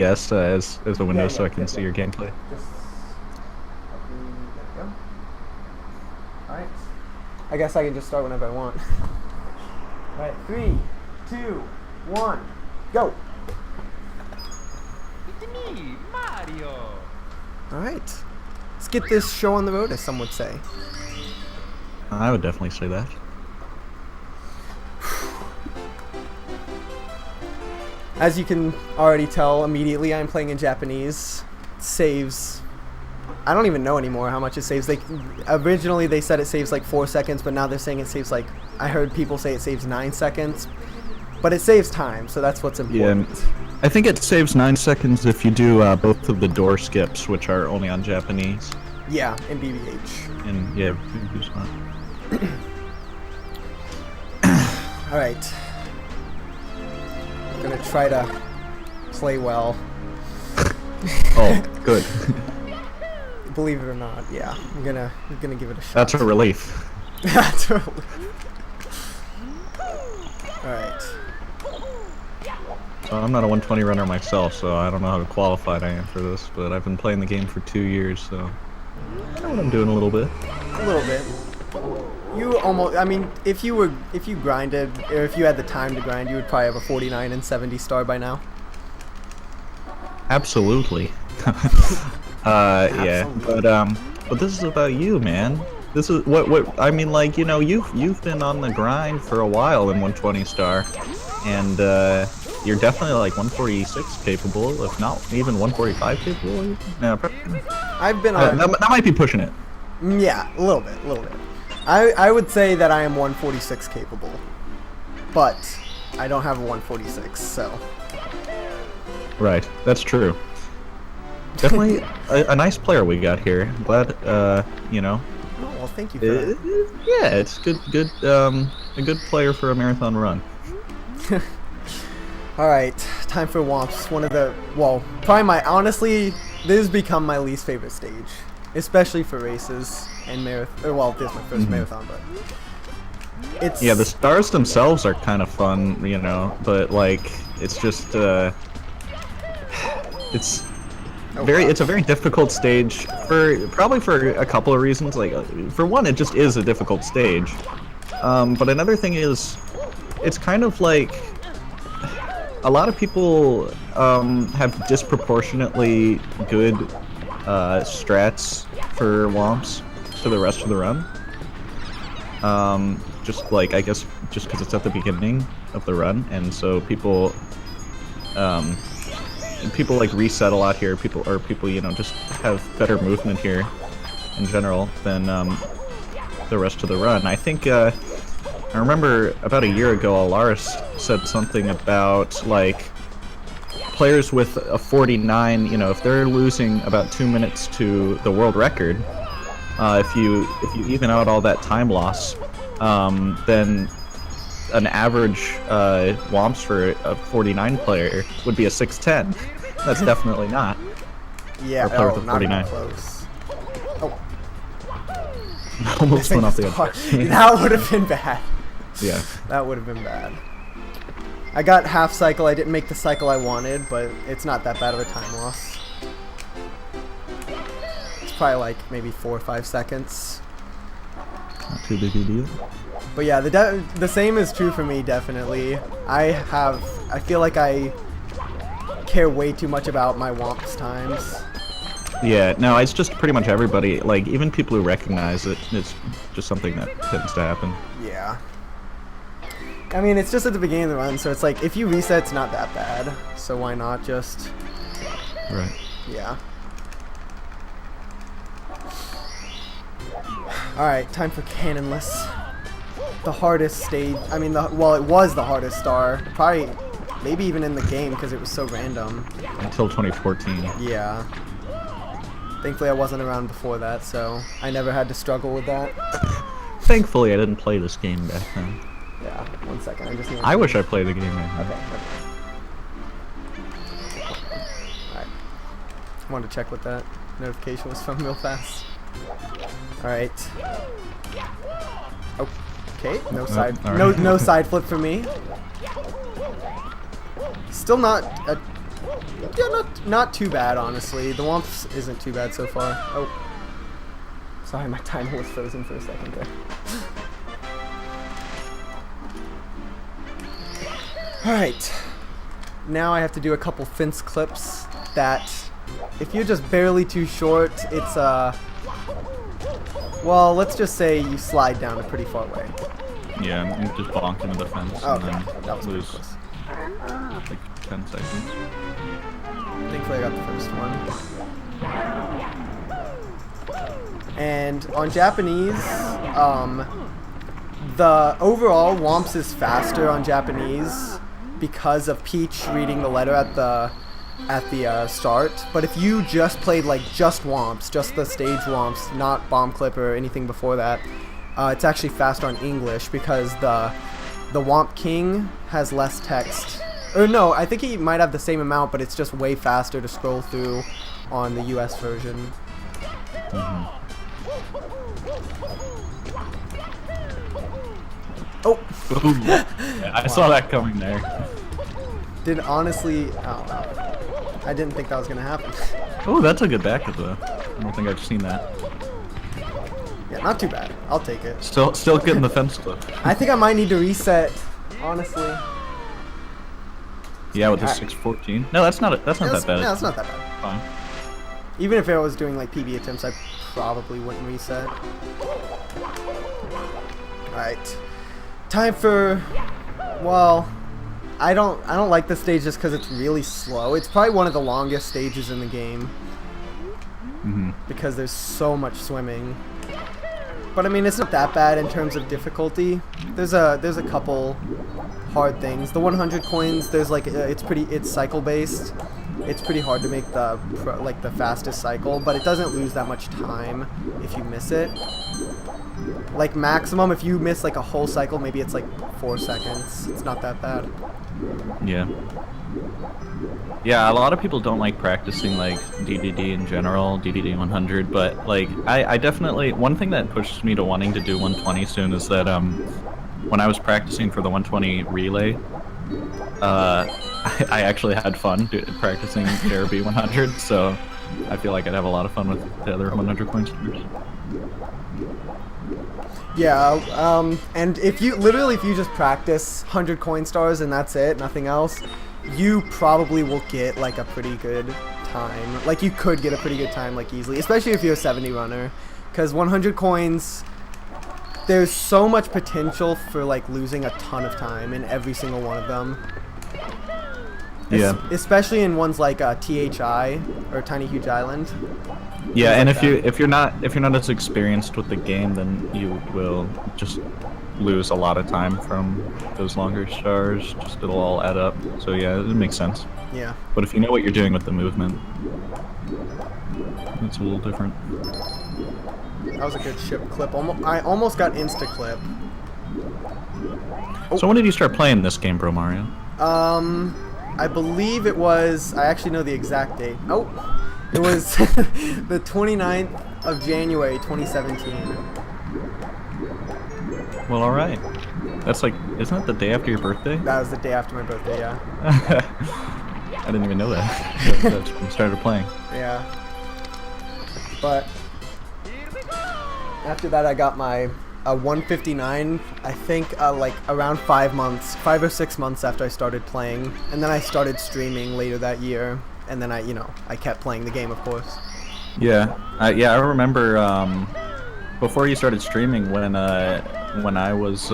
OBS as a window so I can see your yeah. gameplay. Just there we go. Alright. I guess I can just start whenever I want. Alright, 3, 2, 1, go! It's me, Mario. Alright. Let's get this show on the road, as some would say. I would definitely say that. As you can already tell immediately, I'm playing in Japanese. It saves... I don't even know anymore how much it saves. Like, originally they said it saves like 4 seconds, but now they're saying it saves like... I heard people say it saves 9 seconds. But it saves time, so that's what's important. Yeah, I think it saves 9 seconds if you do both of the door skips, which are only on Japanese. Yeah, in BBH. And yeah, use that. Alright. I'm gonna try to play well. Oh, good. Believe it or not, yeah. I'm gonna give it a shot. That's a relief. That's a relief. Alright. So I'm not a 120 runner myself, so I don't know how qualified I am for this, but I've been playing the game for 2 years, so I know what I'm doing a little bit. A little bit. You almost, I mean, if you grinded, or if you had the time to grind, you would probably have a 49 and 70 star by now. Absolutely. Yeah, but this is about you, man. This is what I mean, like, you know, you've been on the grind for a while in 120 star, and you're definitely like 146 capable, if not even 145 capable. Yeah, I've been on. That might be pushing it. Yeah, a little bit. I would say that I am 146 capable, but I don't have a 146, so. Right, that's true. Definitely a nice player we got here. Glad, you know. Oh, well, thank you for that. Yeah, it's good, a good player for a marathon run. Alright, time for Womps. One of the, well, probably honestly, this has become my least favorite stage. Especially for races and marathon, well, this is my first marathon, but it's... Yeah, the stars themselves are kind of fun, you know, but like, it's just, it's a very difficult stage probably for a couple of reasons. Like, for one, it just is a difficult stage. But another thing is, it's kind of like, a lot of people have disproportionately good strats for Womps for the rest of the run. Just like, I guess, just because it's at the beginning of the run, and so people like reset a lot here. People, you know, just have better movement here in general than the rest of the run. I think I remember about a year ago, Alaris said something about like players with a 49. You know, if they're losing about 2 minutes to the world record, if you even out all that time loss, then an average Womps for a 49 player would be a 610. That's definitely not. Yeah, not even close. Oh. Almost went off the edge. That would have been bad. Yeah. That would have been bad. I got half cycle. I didn't make the cycle I wanted, but it's not that bad of a time loss. It's probably like maybe 4 or 5 seconds. Not too big a deal. But yeah, the same is true for me, definitely. I feel like I care way too much about my Womps times. Yeah, no, it's just pretty much everybody, like, even people who recognize it, it's just something that tends to happen. Yeah. I mean, it's just at the beginning of the run, so it's like, if you reset, it's not that bad. So why not just... Right. Yeah. Alright, time for Cannonless. The hardest stage, I mean, well, it was the hardest star. Probably, maybe even in the game, because it was so random. Until 2014. Yeah. Thankfully, I wasn't around before that, so I never had to struggle with that. Thankfully, I didn't play this game back then. Yeah, 1 second, I just need... I wish I played the game back then. Okay. Alright. Wanted to check what that notification was from real fast. Alright. Okay, no side, right. no side flip for me. Still not a Yeah, not too bad, honestly. The Womps isn't too bad so far. Oh. Sorry, my timer was frozen for a second there. Alright. Now I have to do a couple fence clips that, if you're just barely too short, it's, well, let's just say you slide down a pretty far way. Yeah, you just bonk into the fence Okay, and that then was lose close. like 10 seconds. Thankfully I got the first one. And on Japanese, the overall Womps is faster on Japanese because of Peach reading the letter at the start. But if you just played like just Womps, just the stage Womps, not Bomb Clip or anything before that, it's actually faster on English because the Womp King has less text. Or no, I think he might have the same amount, but it's just way faster to scroll through on the US version. Oh! Yeah, I saw that coming there. Did honestly, oh no. I didn't think that was gonna happen. Oh, that's a good backup though. I don't think I've seen that. Yeah, not too bad. I'll take it. Still getting the fence clip. I think I might need to reset, honestly. Yeah, with the 614. No, that's not that bad. Yeah, that's not that bad. Fine. Even if I was doing like PB attempts, I probably wouldn't reset. Alright. Time for, well, I don't like this stage just because it's really slow. It's probably one of the longest stages in the game. Because there's so much swimming. But I mean, it's not that bad in terms of difficulty. There's a couple hard things. The 100 coins, there's like it's cycle based. It's pretty hard to make the fastest cycle, but it doesn't lose that much time if you miss it. Like maximum, if you miss like a whole cycle, maybe it's like 4 seconds. It's not that bad. Yeah. Yeah, a lot of people don't like practicing like DDD in general, DDD 100, but like I definitely, one thing that pushes me to wanting to do 120 soon is that when I was practicing for the 120 relay, I actually had fun practicing Derby 100, so I feel like I'd have a lot of fun with the other 100 coin streamers. Yeah, and if you just practice 100 coin stars and that's it, nothing else, you probably will get like a pretty good time. Like you could get a pretty good time like easily, especially if you're a 70 runner, because 100 coins, there's so much potential for like losing a ton of time in every single one of them. Yeah. Especially in ones like THI or Tiny Huge Island. Yeah, and like if you're not as experienced with the game, then you will just lose a lot of time from those longer stars. Just it'll all add up. So yeah, it makes sense. Yeah. But if you know what you're doing with the movement, it's a little different. That was a good ship clip. I almost got insta clip. So when did you start playing this game, Bro Mario? I believe it was, I actually know the exact date. Oh, it was the 29th of January, 2017. Well, alright. That's like, isn't it the day after your birthday? That was the day after my birthday, yeah. I didn't even know that. That's when you started playing. Yeah. But after that, I got my 159, I think, like around 5 or 6 months after I started playing. And then I started streaming later that year. And then I kept playing the game, of course. Yeah. I remember before you started streaming when I was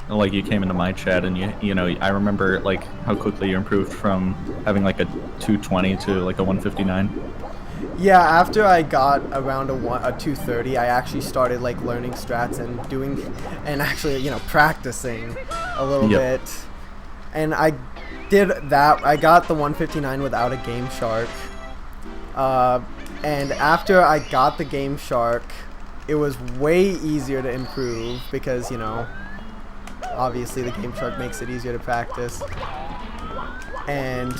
like you came into my chat and you know I remember like how quickly you improved from having like a 220 to like a 159. Yeah, after I got around a 230, I actually started like learning strats and actually practicing a little bit. And I did that. I got the 159 without a Game Shark. And after I got the Game Shark, it was way easier to improve because, obviously the Game Shark makes it easier to practice. And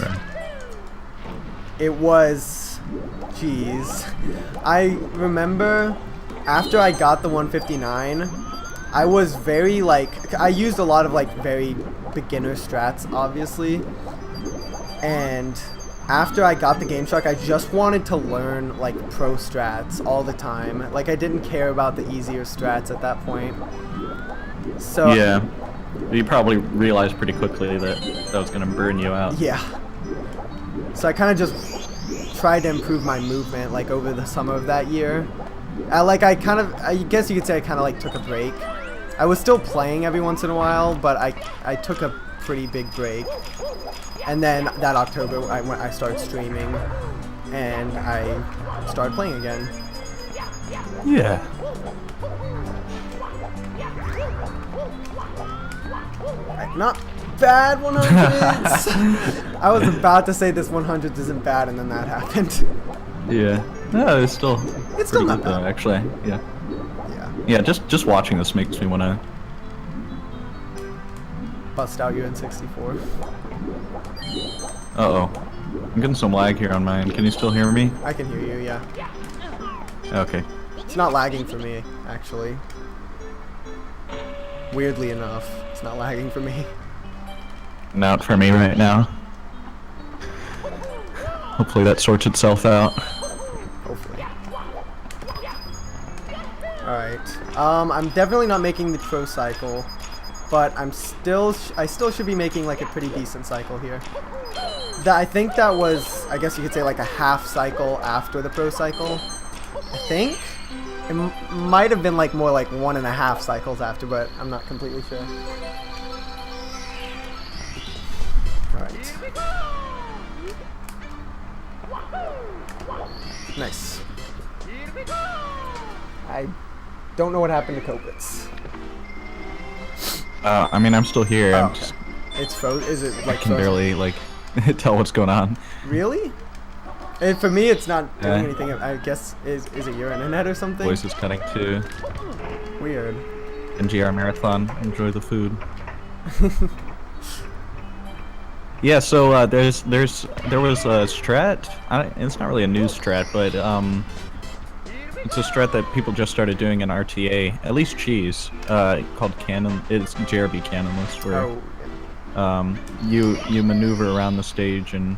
it was, I remember after I got the 159, I was very I used a lot of very beginner strats, obviously. And after I got the GameShark, I just wanted to learn like pro strats all the time. Like I didn't care about the easier strats at that point. So Yeah. You probably realized pretty quickly that that was gonna burn you out. yeah. So I kind of just tried to improve my movement like over the summer of that year. I guess you could say I kind of like took a break. I was still playing every once in a while, but I took a pretty big break. And then that October I started streaming and I started playing again. Yeah. Not bad 100s. I was about to say this 100 isn't bad, and then that happened. Yeah. No, it's still Still not good though, bad. actually. Yeah. Yeah. Yeah, just watching this makes me wanna. Bust out your N64. Uh-oh. I'm getting some lag here on mine. Can you still hear me? I can hear you, yeah. Okay. It's not lagging for me, actually. Weirdly enough, it's not lagging for me. Not for me right now. Hopefully that sorts itself out. Hopefully. Alright. I'm definitely not making the pro cycle, but I still should be making like a pretty decent cycle here. I think that was, I guess you could say, like a half cycle after the pro cycle. I think it might have been like more like 1.5 cycles after, but I'm not completely sure. All right. Nice. I don't know what happened to Kopitz. I mean, I'm still here. Oh, I'm okay. just, It's froze. Is it I like can frozen? barely like tell what's going on. Really? And for me, it's not doing Yeah. anything. I guess is it your internet or something? Voice is cutting too. Weird. NGR Marathon. Enjoy the food. Yeah. So there was a strat. It's not really a new strat, but it's a strat that people just started doing in RTA. At least Cheese. Called Cannon. It's JRB Cannonless, where Oh, you maneuver around the stage and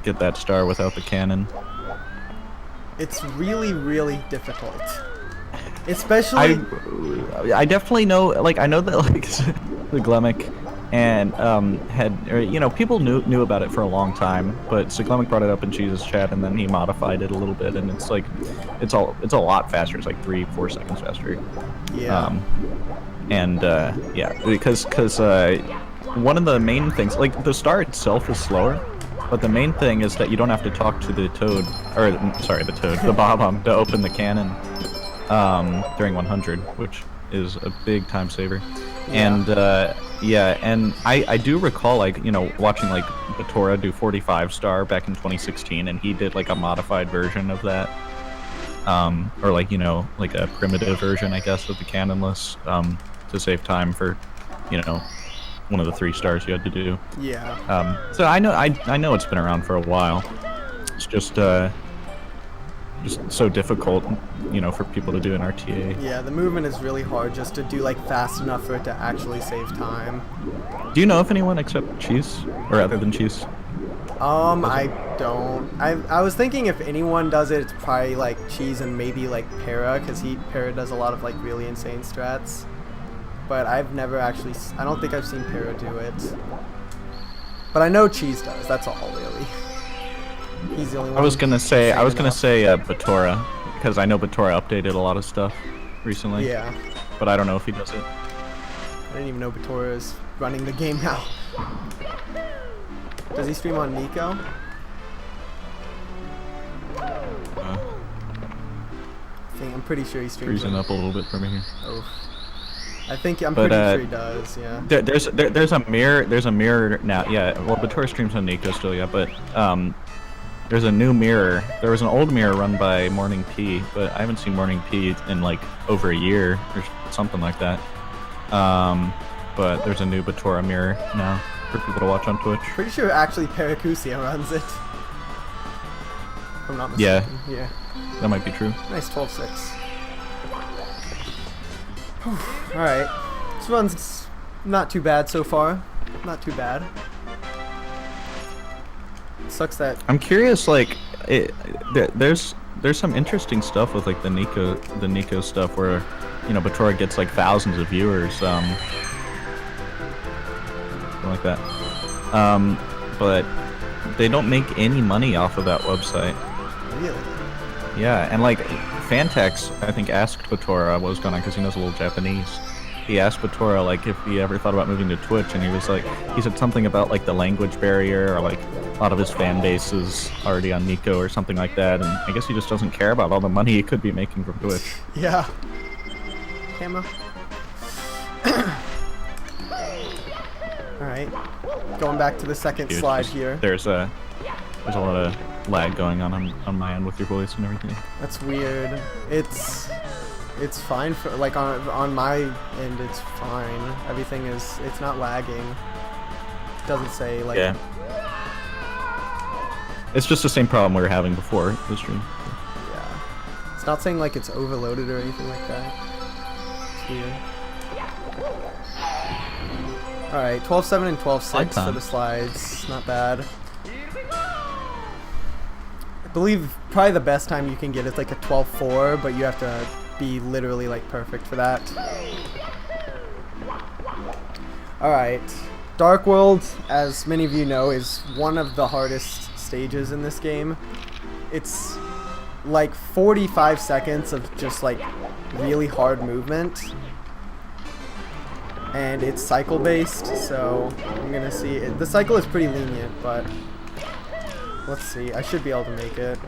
get that star without the cannon. it's really difficult. Especially. I definitely know, like, I know that, like, the Glemic and people knew about it for a long time, but Siglemic brought it up in Cheese's chat, and then he modified it a little bit, and it's like it's a lot faster. It's like 3-4 seconds faster. Yeah. Yeah, because one of the main things, like, the star itself is slower, but the main thing is that you don't have to talk to the toad, or sorry, the Bob-omb to open the cannon during 100, which is a big time saver. Yeah. And I do recall, like, watching like Batora do 45 star back in 2016, and he did like a modified version of that, or like like a primitive version, I guess, of the cannonless, to save time for one of the 3 stars you had to do. Yeah. So I know it's been around for a while. It's just so difficult, for people to do in RTA. Yeah, the movement is really hard just to do like fast enough for it to actually save time. Do you know if anyone except Cheese, or other than Cheese? I don't. I was thinking if anyone does it, it's probably like Cheese and maybe like Para, because Para does a lot of like really insane strats. But I've never actually. I don't think I've seen Para do it. But I know Cheese does. That's all, really. He's the only one. I was gonna say enough. Batora, because I know Batora updated a lot of stuff recently. Yeah. But I don't know if he does it. I didn't even know Batora is running the game now. Does he stream on Nico? I'm pretty sure he streams. Freezing up a little bit from here. Oh. I'm pretty sure he does. Yeah. There's a mirror. There's a mirror now. Yeah. Well, Batora streams on Nico still, yeah. But there's a new mirror. There was an old mirror run by Morning P, but I haven't seen Morning P in like over a year or something like that. But there's a new Batora mirror now for people to watch on Twitch. Pretty sure actually Paracusia runs it. If I'm not mistaken. Yeah. That might be true. Nice 12-6. Alright. This run's not too bad so far. Not too bad. sucks that. I'm curious, like, there's some interesting stuff with like the Nico stuff where, you know, Batora gets like thousands of viewers, something like that. But they don't make any money off of that website. Really? Yeah, and like Fantex, I think, asked Batora what was going on because he knows a little Japanese. He asked Batora like if he ever thought about moving to Twitch, and he was like, he said something about like the language barrier, or like a lot of his fan base is already on Nico or something like that, and I guess he just doesn't care about all the money he could be making from Twitch. Yeah. Camera. All right. Going back to the second Dude, slide here. There's a lot of lag going on my end with your voice and everything. That's weird. It's fine for like on my end. It's fine. Everything is. It's not lagging. It doesn't say like. Yeah. It's just the same problem we were having before the stream. Yeah. It's not saying like it's overloaded or anything like that. It's weird. All right, 12-7 and 12-6 for the slides. Not bad. I believe probably the best time you can get is like a 12-4, but you have to be literally like perfect for that. All right, Dark World, as many of you know, is one of the hardest stages in this game. It's like 45 seconds of just like really hard movement. And it's cycle based, so I'm gonna see. The cycle is pretty lenient, but let's see. I should be able to make it.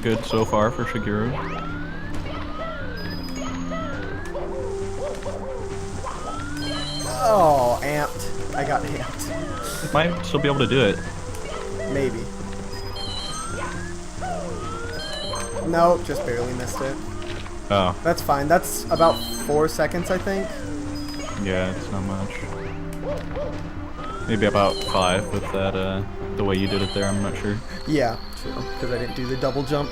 Good so far for Shigeru. Oh, amped. I got amped. Might still be able to do it. Maybe. Nope, just barely missed it. Oh. That's fine. That's about 4 seconds, I think. Yeah, it's not much. Maybe about 5 with that, the way you did it there, I'm not sure. Yeah, true. Because I didn't do the double jump.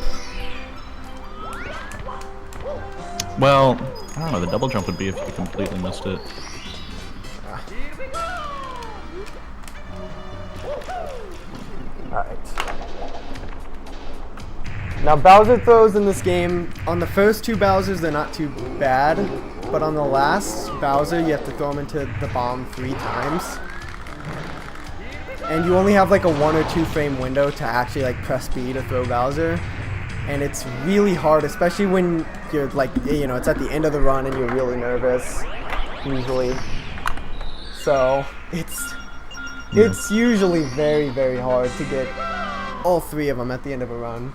Well, I don't know, the double jump would be if you completely missed it. Alright. Now Bowser throws in this game, on the first 2 Bowsers they're not too bad, but on the last Bowser you have to throw him into the bomb 3 times. And you only have like a 1 or 2 frame window to actually like press B to throw Bowser. And it's really hard, especially when you're like, you know, it's at the end of the run and you're really nervous, usually. So, it's usually very, very hard to get all 3 of them at the end of a run.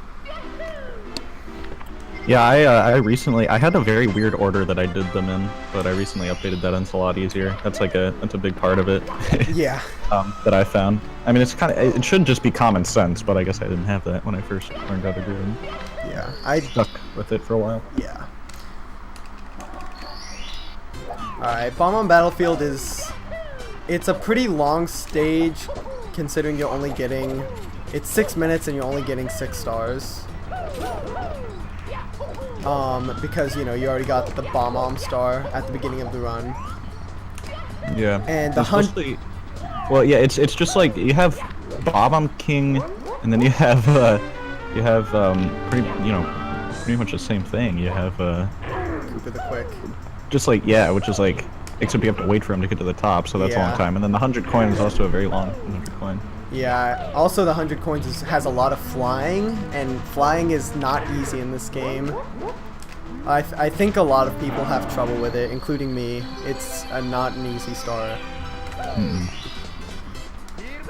Yeah, I had a very weird order that I did them in, but I recently updated that and it's a lot easier. That's a big part of it. Yeah. That I found. I mean, it should just be common sense, but I guess I didn't have that when I first learned how to do it. Yeah, I stuck with it for a while. Yeah. Alright, Bomb on Battlefield it's a pretty long stage considering you're only getting, it's 6 minutes and you're only getting 6 stars. Because, you know, you already got the Bomb star at the beginning of the run. Yeah. And the well, yeah, it's just like you have Bomb King, and then you have pretty much the same thing. You have Cooper the Quick. Just like, yeah, which is like, except you have to wait for him to get to the top, so that's a long time. And then the 100 coin is also a very long 100 coin. Yeah, also the 100 coins has a lot of flying, and flying is not easy in this game. I think a lot of people have trouble with it, including me. It's not an easy star.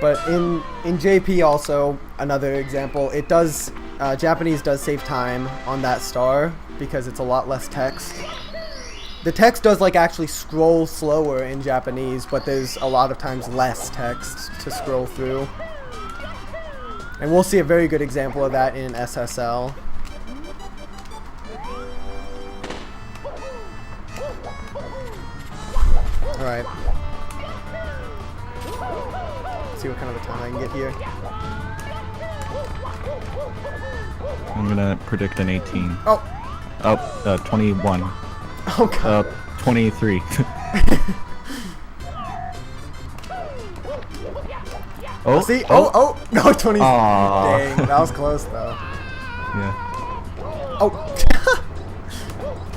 But in JP also, another example, it does, Japanese does save time on that star because it's a lot less text. The text does like actually scroll slower in Japanese, but there's a lot of times less text to scroll through. And we'll see a very good example of that in SSL. Alright. See what kind of a time I can get here. I'm gonna predict an 18. Oh! Oh, 21. Oh god. 23. Oh, See? Oh, no, 20. Aw. Dang, that was close though. Yeah. Oh.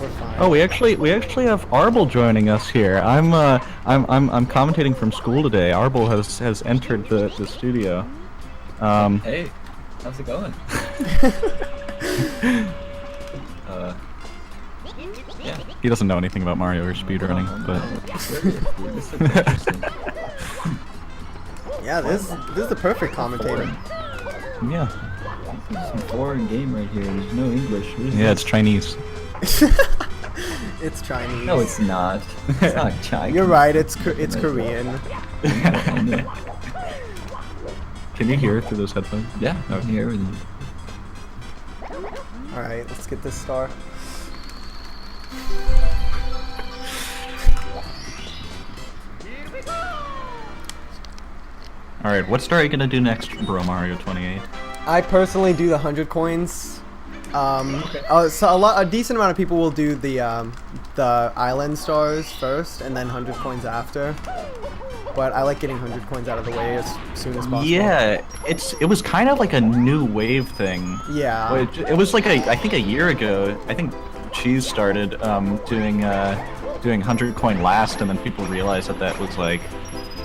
We're fine. Oh, we actually have Arbel joining us here. I'm commentating from school today. Arbel has entered the studio. Hey, how's it going? Yeah. He doesn't know anything about Mario or speedrunning, but This is interesting. Yeah, this is the perfect commentator. yeah. Some foreign game right here. There's no English. What is Yeah, this? it's Chinese. It's Chinese. No, it's not. It's not Chinese. You're right. It's Korean. Can you hear it through those headphones? Yeah, I can hear everything. All right, let's get this star. Alright, what star are you gonna do next, Bro Mario 28? I personally do the 100 coins. So a decent amount of people will do the island stars first, and then 100 coins after. But I like getting 100 coins out of the way as soon as possible. Yeah, it was kind of like a new wave thing. Yeah. It was like I think a year ago. I think Cheese started doing 100 coin last, and then people realized that was like,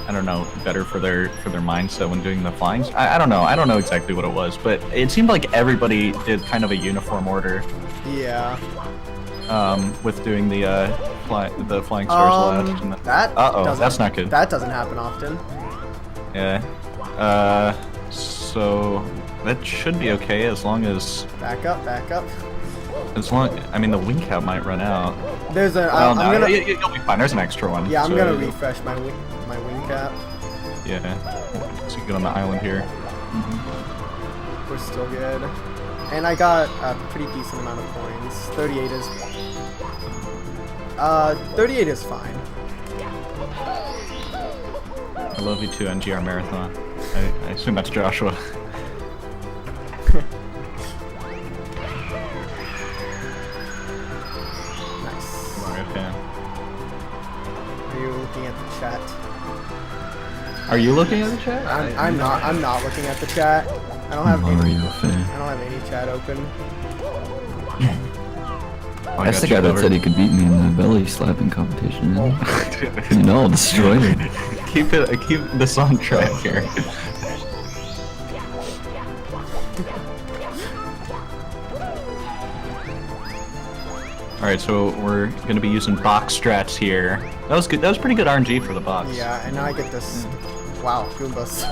I don't know, better for their mindset when doing the flyings. I don't know exactly what it was, but it seemed like everybody did kind of a uniform order. Yeah. With doing the flying stars last. And that's not good. That doesn't happen often. Yeah. So that should be okay as long as Back up. I mean the wing cap might run out. There's a. Well, I'm no, gonna. you'll be fine. There's an extra one. Yeah, I'm so- gonna refresh my wing cap. Yeah. So you get on the island here. We're still good. And I got a pretty decent amount of coins. 38 is fine. I love you too, NGR Marathon. I assume that's Joshua. Nice. Mario fan. Are you looking at the chat? Are you looking at the chat? I'm not looking at the chat. I don't have Mario any, fan. I don't have any chat open. Oh, I That's got the guy you that covered. said he could beat me in the belly slapping competition. You know, I'll destroy him. keep this on track here. Alright, so we're gonna be using box strats here. That was good. That was pretty good RNG for the box. Yeah, and now I get this. Wow, Goombas.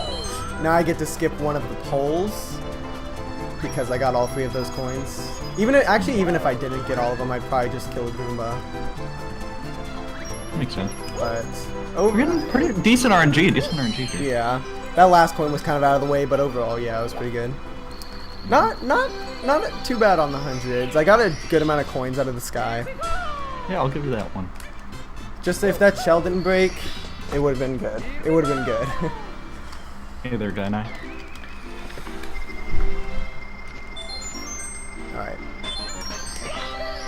Now I get to skip one of the poles because I got all 3 of those coins. Even if I didn't get all of them, I'd probably just kill a Goomba. Makes sense. But We're getting pretty decent RNG. Decent RNG here. yeah, that last coin was kind of out of the way, but overall, yeah, it was pretty good. Not too bad on the hundreds. I got a good amount of coins out of the sky. Yeah, I'll give you that one. Just if that shell didn't break, it would have been good. It would have been good. Hey there, guy. Alright.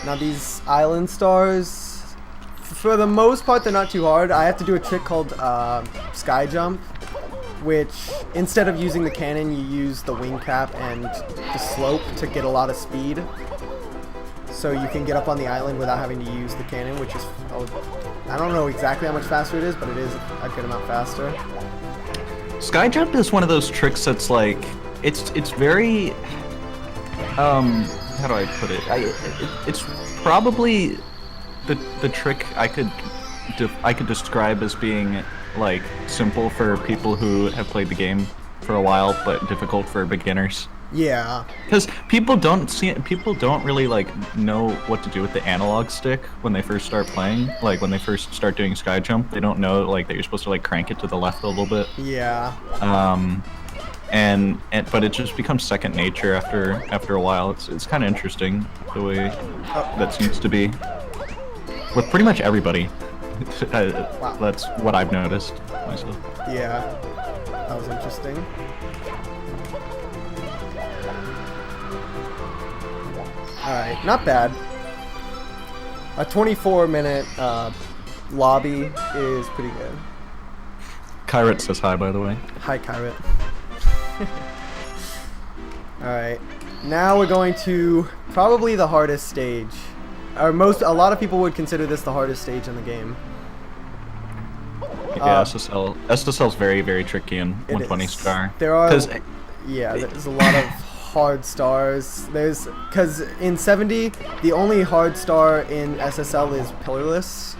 Now these island stars, for the most part, they're not too hard. I have to do a trick called sky jump, which instead of using the cannon, you use the wing cap and the slope to get a lot of speed. So you can get up on the island without having to use the cannon, which is, I don't know exactly how much faster it is, but it is a good amount faster. Sky jump is one of those tricks that's like, it's very, how do I put it? It's probably the trick I could describe as being like simple for people who have played the game for a while, but difficult for beginners. Yeah. Because people don't really like know what to do with the analog stick when they first start playing. Like when they first start doing sky jump, they don't know like that you're supposed to like crank it to the left a little bit. Yeah. But it just becomes second nature after a while. It's kind of interesting the way that seems to be with pretty much everybody. Wow. That's what I've noticed myself. Yeah. That was interesting. Alright, not bad. A 24-minute lobby is pretty good. Kyrat says hi, by the way. Hi, Kyrat. Alright. Now we're going to probably the hardest stage. A lot of people would consider this the hardest stage in the game. Yeah, SSL's very, very tricky in 120 star. There's a lot of hard stars. Because in 70, the only hard star in SSL is pillarless.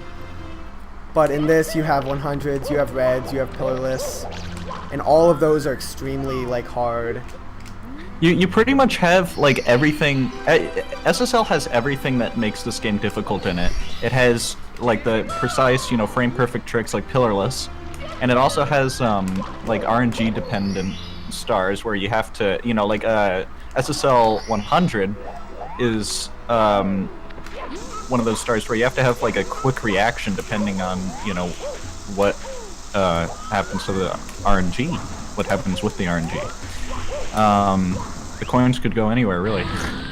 But in this, you have 100s, you have reds, you have pillarless, and all of those are extremely like hard. You pretty much have like everything. SSL has everything that makes this game difficult in it. It has like the precise, frame perfect tricks like pillarless, and it also has like RNG dependent stars where you have to, like SSL 100 is one of those stars where you have to have like a quick reaction depending on what happens to the RNG, what happens with the RNG. The coins could go anywhere, really.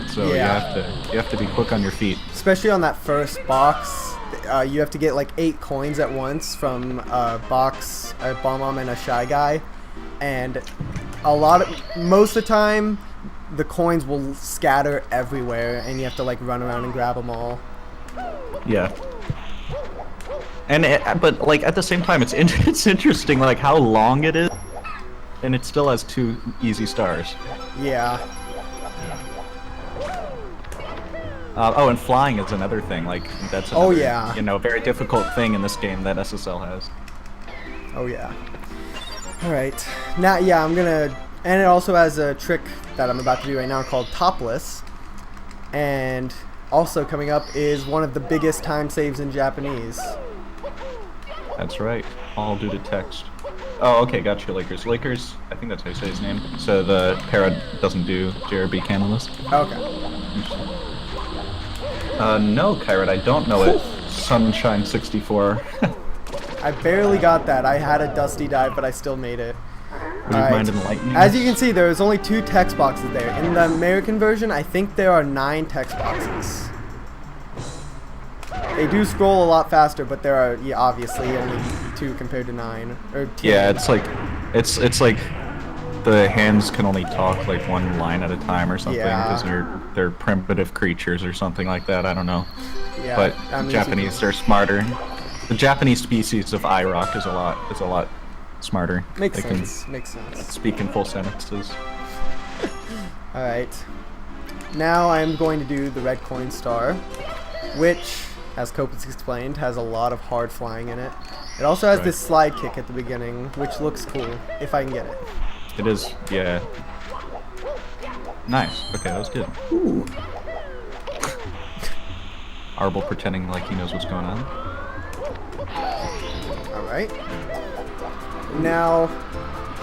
So yeah. you have to be quick on your feet. Especially on that first box, you have to get like 8 coins at once from a box, a bomb and a shy guy, and most of the time, the coins will scatter everywhere, and you have to like run around and grab them all. Yeah. And but like at the same time, it's interesting like how long it is. And it still has 2 easy stars. Yeah. Oh, and flying is another thing. Like that's another, very difficult thing in this game that SSL has. Oh yeah. All right. Now, yeah, and it also has a trick that I'm about to do right now called topless. And also coming up is one of the biggest time saves in Japanese. That's right. All due to text. Oh, okay, gotcha, Lakers. Lakers, I think that's how you say his name. So the para doesn't do JRB Canalist. Okay. No, Kyrat, I don't know it. Sunshine64. I barely got that. I had a dusty dive, but I still made it. Would you mind enlightening? As you can see, there's only 2 text boxes there. In the American version, I think there are 9 text boxes. They do scroll a lot faster, but there are obviously only 2 compared to 9 or 10. Yeah, it's like the hands can only talk like 1 line at a time or something because they're primitive creatures or something like that. I don't know. Yeah, but Japanese are smarter. The Japanese species of IROC is a lot smarter. Makes sense. Speak in full sentences. All right. Now I'm going to do the red coin star, which, as Kopitz explained, has a lot of hard flying in it. It also has this slide kick at the beginning, which looks cool, if I can get it. It is, yeah. Nice. Okay, that was good. Ooh. Arbol pretending like he knows what's going on. Alright. Now,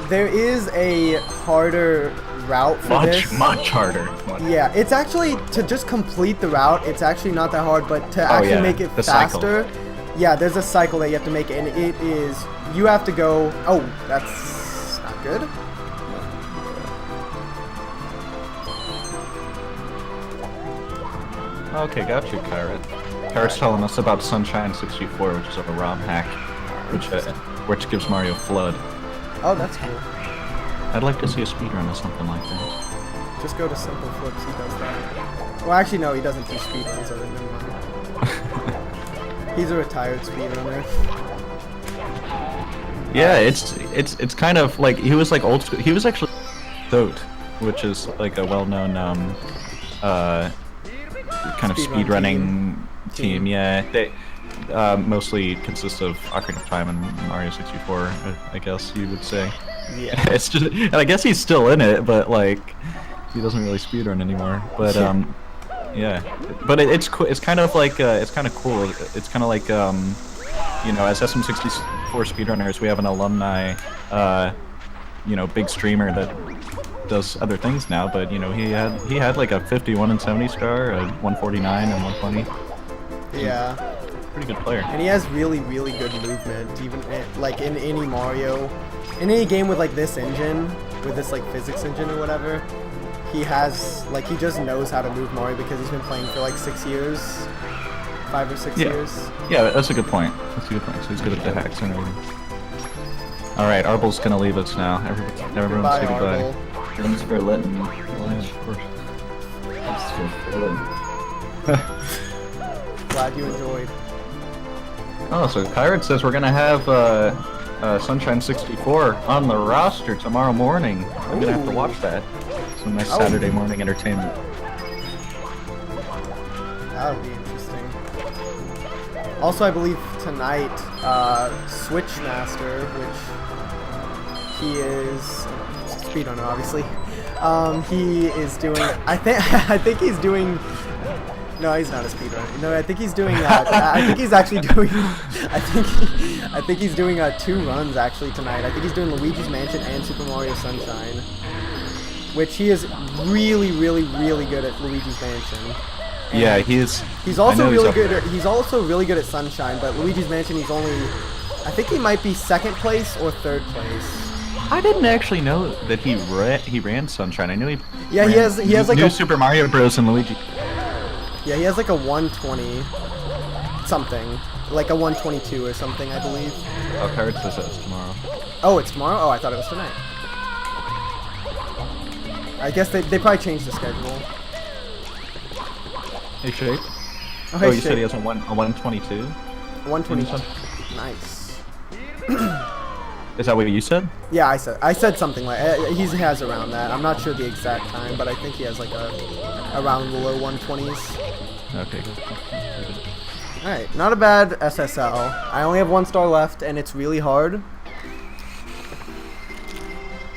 there is a harder route for this. Much harder. Yeah, it's actually, to just complete the route, it's actually not that hard, but to actually make it faster, yeah, there's a cycle that you have to make, and it is, you have to go, oh, that's not good. Okay, got you, Kyrat. Kyrat's telling us about Sunshine64, which is a ROM hack, which gives Mario Flood. Oh, that's cool. I'd like to see a speedrun of something like that. Just go to Simple Flips, he does that. Well, actually, no, he doesn't do speedruns, so never mind. He's a retired speedrunner. Yeah, it's kind of like, he was like old school. He was actually Thote, which is like a well-known kind of speedrunning team. Yeah, they mostly consists of Ocarina of Time and Mario 64, I guess you would say. Yeah. It's just, and I guess he's still in it, but like he doesn't really speedrun anymore. But yeah, but it's kind of like it's kind of cool. It's kind of like as SM64 speedrunners, we have an alumni big streamer that does other things now. But he had like a 51 and 70 star, a 149 and 120. Yeah. Pretty good player. And he has really, really good movement, even like in any Mario, in any game with like this engine, with this like physics engine or whatever. He has, like, he just knows how to move Mario because he's been playing for like 6 years. 5 or 6 Yeah. years. Yeah, that's a good point. That's a good point. So he's good at the hacks and everything. All right, Arbel's gonna leave us now. Everyone Goodbye, say goodbye. Arbel. Thanks for letting me. Of course. Thanks for letting me. Glad you enjoyed. Oh, so Kyrat says we're gonna have Sunshine 64 on the roster tomorrow morning. I'm gonna have to Ooh. watch that. Some nice Oh. Saturday morning entertainment. That would be interesting. Also, I believe tonight, Switchmaster, which he is speedrunner, obviously. He is doing. I think he's doing. No, he's not a speedrunner. No, I think he's doing. I think he's actually doing. I think he's doing 2 runs actually tonight. I think he's doing Luigi's Mansion and Super Mario Sunshine, which he is really, really, really good at Luigi's Mansion. And Yeah, he's also really up good. there. He's also really good at Sunshine, but Luigi's Mansion, he's only. I think he might be 2nd place or 3rd place. I didn't actually know that he ran Sunshine. I knew he. Yeah, he ran has like New a Super Mario Bros. And Luigi. Yeah, he has like a 120 something, like a 122 or something, I believe. Oh, Kyrat says that's tomorrow. Oh, it's tomorrow? Oh, I thought it was tonight. I guess they probably changed the schedule. Hey, Shape. Oh, hey, you shit. said he has a 122. 122. Nice. Is that what you said? Yeah, I said something like he has around that. I'm not sure the exact time, but I think he has like around the low 120s. Okay. All right, not a bad SSL. I only have 1 star left, and it's really hard.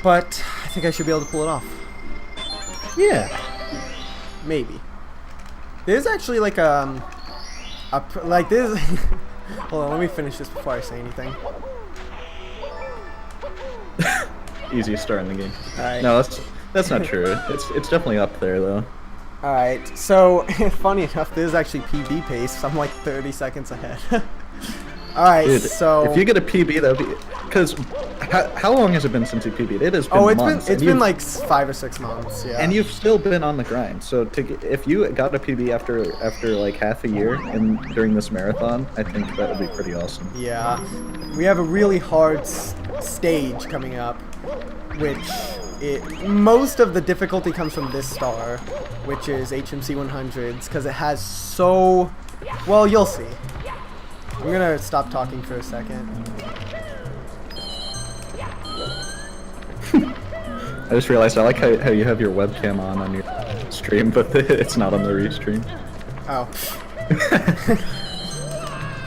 But I think I should be able to pull it off. Yeah. Maybe. There's actually like like this. Hold on, let me finish this before I say anything. Easiest star in the game. All right. No, that's not true. It's definitely up there though. All right. So funny enough, there's actually PB pace. So I'm like 30 seconds ahead. All right. Dude, so if you get a PB, that would be because how long has it been since you PB'd? It has been months. it's been like 5 or 6 months. Yeah. And you've still been on the grind. So if you got a PB after like half a year and during this marathon, I think that would be pretty awesome. Yeah, we have a really hard stage coming up, which most of the difficulty comes from this star, which is HMC 100s, because it has so. Well, you'll see. I'm gonna stop talking for a second. I just realized I like how you have your webcam on your stream, but it's not on the restream. Oh.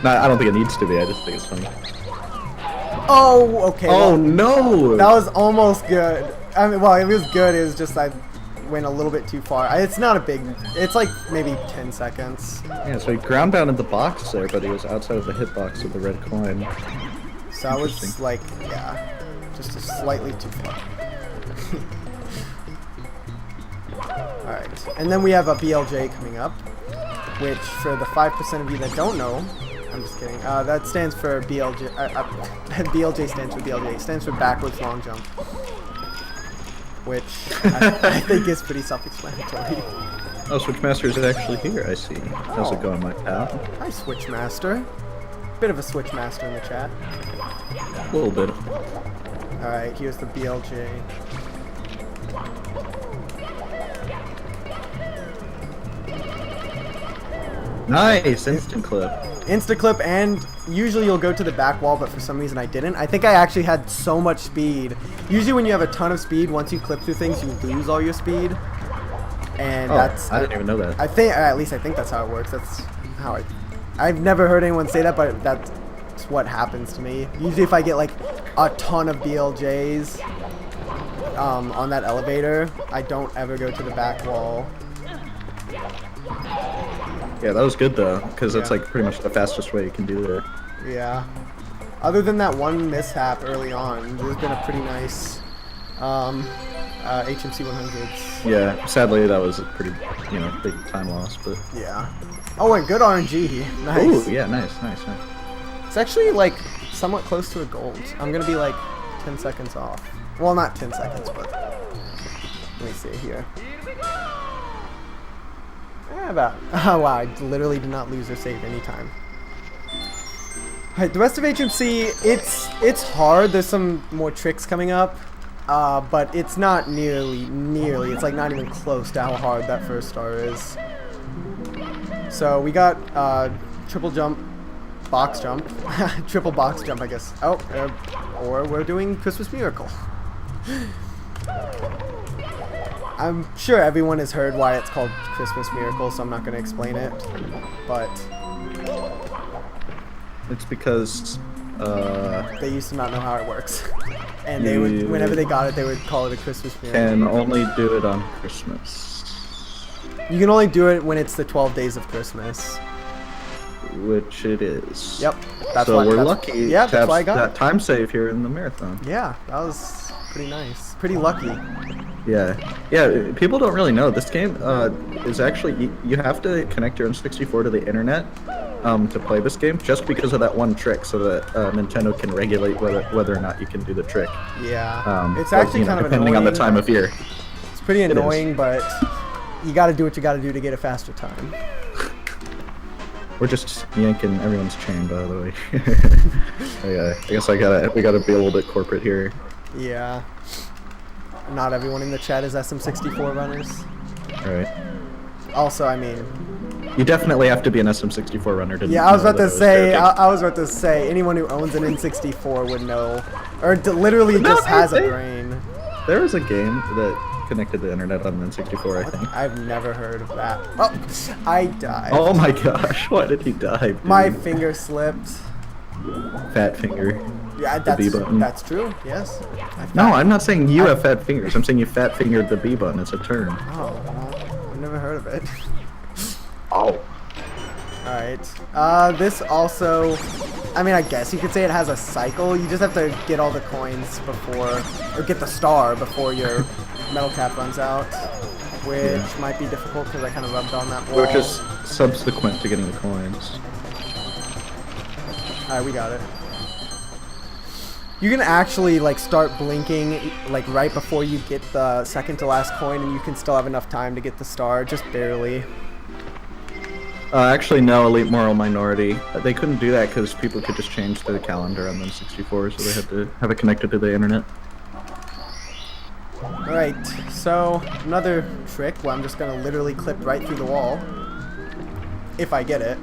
No, I don't think it needs to be. I just think it's funny. Oh, okay. Oh well, no! that was almost good. I mean, well, it was good. It was just I went a little bit too far. It's not a big. It's like maybe 10 seconds. Yeah, so he ground bounded the box there, but he was outside of the hitbox of the red coin. So I was Interesting. like, yeah, just slightly too far. Alright, and then we have a BLJ coming up, which for the 5% of you that don't know, I'm just kidding, that stands for BLJ, BLJ stands for BLJ, it stands for backwards long jump, which I think is pretty self-explanatory. Oh, Switchmaster is actually here, I see. How's it going, my pal? Hi, Switchmaster. Bit of a Switchmaster in the chat. A little bit. Alright, here's the BLJ. Nice! Instant clip. Instaclip, and usually you'll go to the back wall, but for some reason I didn't. I think I actually had so much speed. Usually when you have a ton of speed, once you clip through things, you lose all your speed. And that's... I didn't even know that. I think, at least I think that's how it works. That's how I've never heard anyone say that, but that's what happens to me. Usually if I get like a ton of BLJs on that elevator, I don't ever go to the back wall. Yeah, that was good though, because that's Yeah. like pretty much the fastest way you can do it. Yeah. Other than that one mishap early on, there's been a pretty nice HMC 100s. Yeah, sadly that was a pretty, big time loss, but... Yeah. Oh, and good RNG. Nice. Ooh, yeah, nice. It's actually like somewhat close to a gold. I'm gonna be like 10 seconds off. Well, not 10 seconds, but let me see here. About. Oh wow! I literally did not lose or save any time. Alright, the rest of HMC, it's hard. There's some more tricks coming up, but it's not nearly. It's like not even close to how hard that first star is. So we got triple jump, box jump, triple box jump, I guess. Oh, or we're doing Christmas Miracle. I'm sure everyone has heard why it's called Christmas Miracle, so I'm not going to explain it. But It's because they used to not know how it works, and they would, whenever they got it, they would call it a Christmas Miracle. can only do it on Christmas. You can only do it when it's the 12 days of Christmas. Which it is. Yep. That's so why, we're that's, lucky yeah, to that's have why I got that it. time save here in the marathon. Yeah, that was pretty nice. Pretty lucky. Yeah. People don't really know this game is actually you have to connect your N64 to the internet to play this game, just because of that one trick, so that Nintendo can regulate whether or not you can do the trick. Yeah. It's but, actually kind of depending annoying. on the time of year. It's pretty is. annoying, but you got to do what you got to do to get a faster time. We're just yanking everyone's chain, by the way. I guess we gotta be a little bit corporate here. Yeah. Not everyone in the chat is SM64 runners. All right. Also, I mean, You definitely have to be an SM64 runner to. yeah, I was know about to that say, joking. I was about to say, anyone who owns an N64 would know, or literally No, just has a they- brain. There was a game that connected the internet on an N64, I think. I've never heard of that. Oh, I died. Oh my gosh, why did he die? Dude? My finger slipped. Fat finger. Yeah, The B button. that's true. Yes. No, I'm not saying you have fat fingers. I'm saying you fat fingered the B button. It's a term. Oh, well, I've never heard of it. Oh. Alright. This also, I mean, I guess you could say it has a cycle. You just have to get all the coins before, or get the star before your metal cap runs out, which might be difficult because I kind of rubbed on that wall. Which is subsequent to getting the coins. Alright, we got it. You can actually like start blinking like right before you get the second to last coin, and you can still have enough time to get the star, just barely. Actually, no, Elite Moral Minority. They couldn't do that because people could just change the calendar on the N64, so they had to have it connected to the internet. Alright, so another trick where I'm just gonna literally clip right through the wall. If I get it.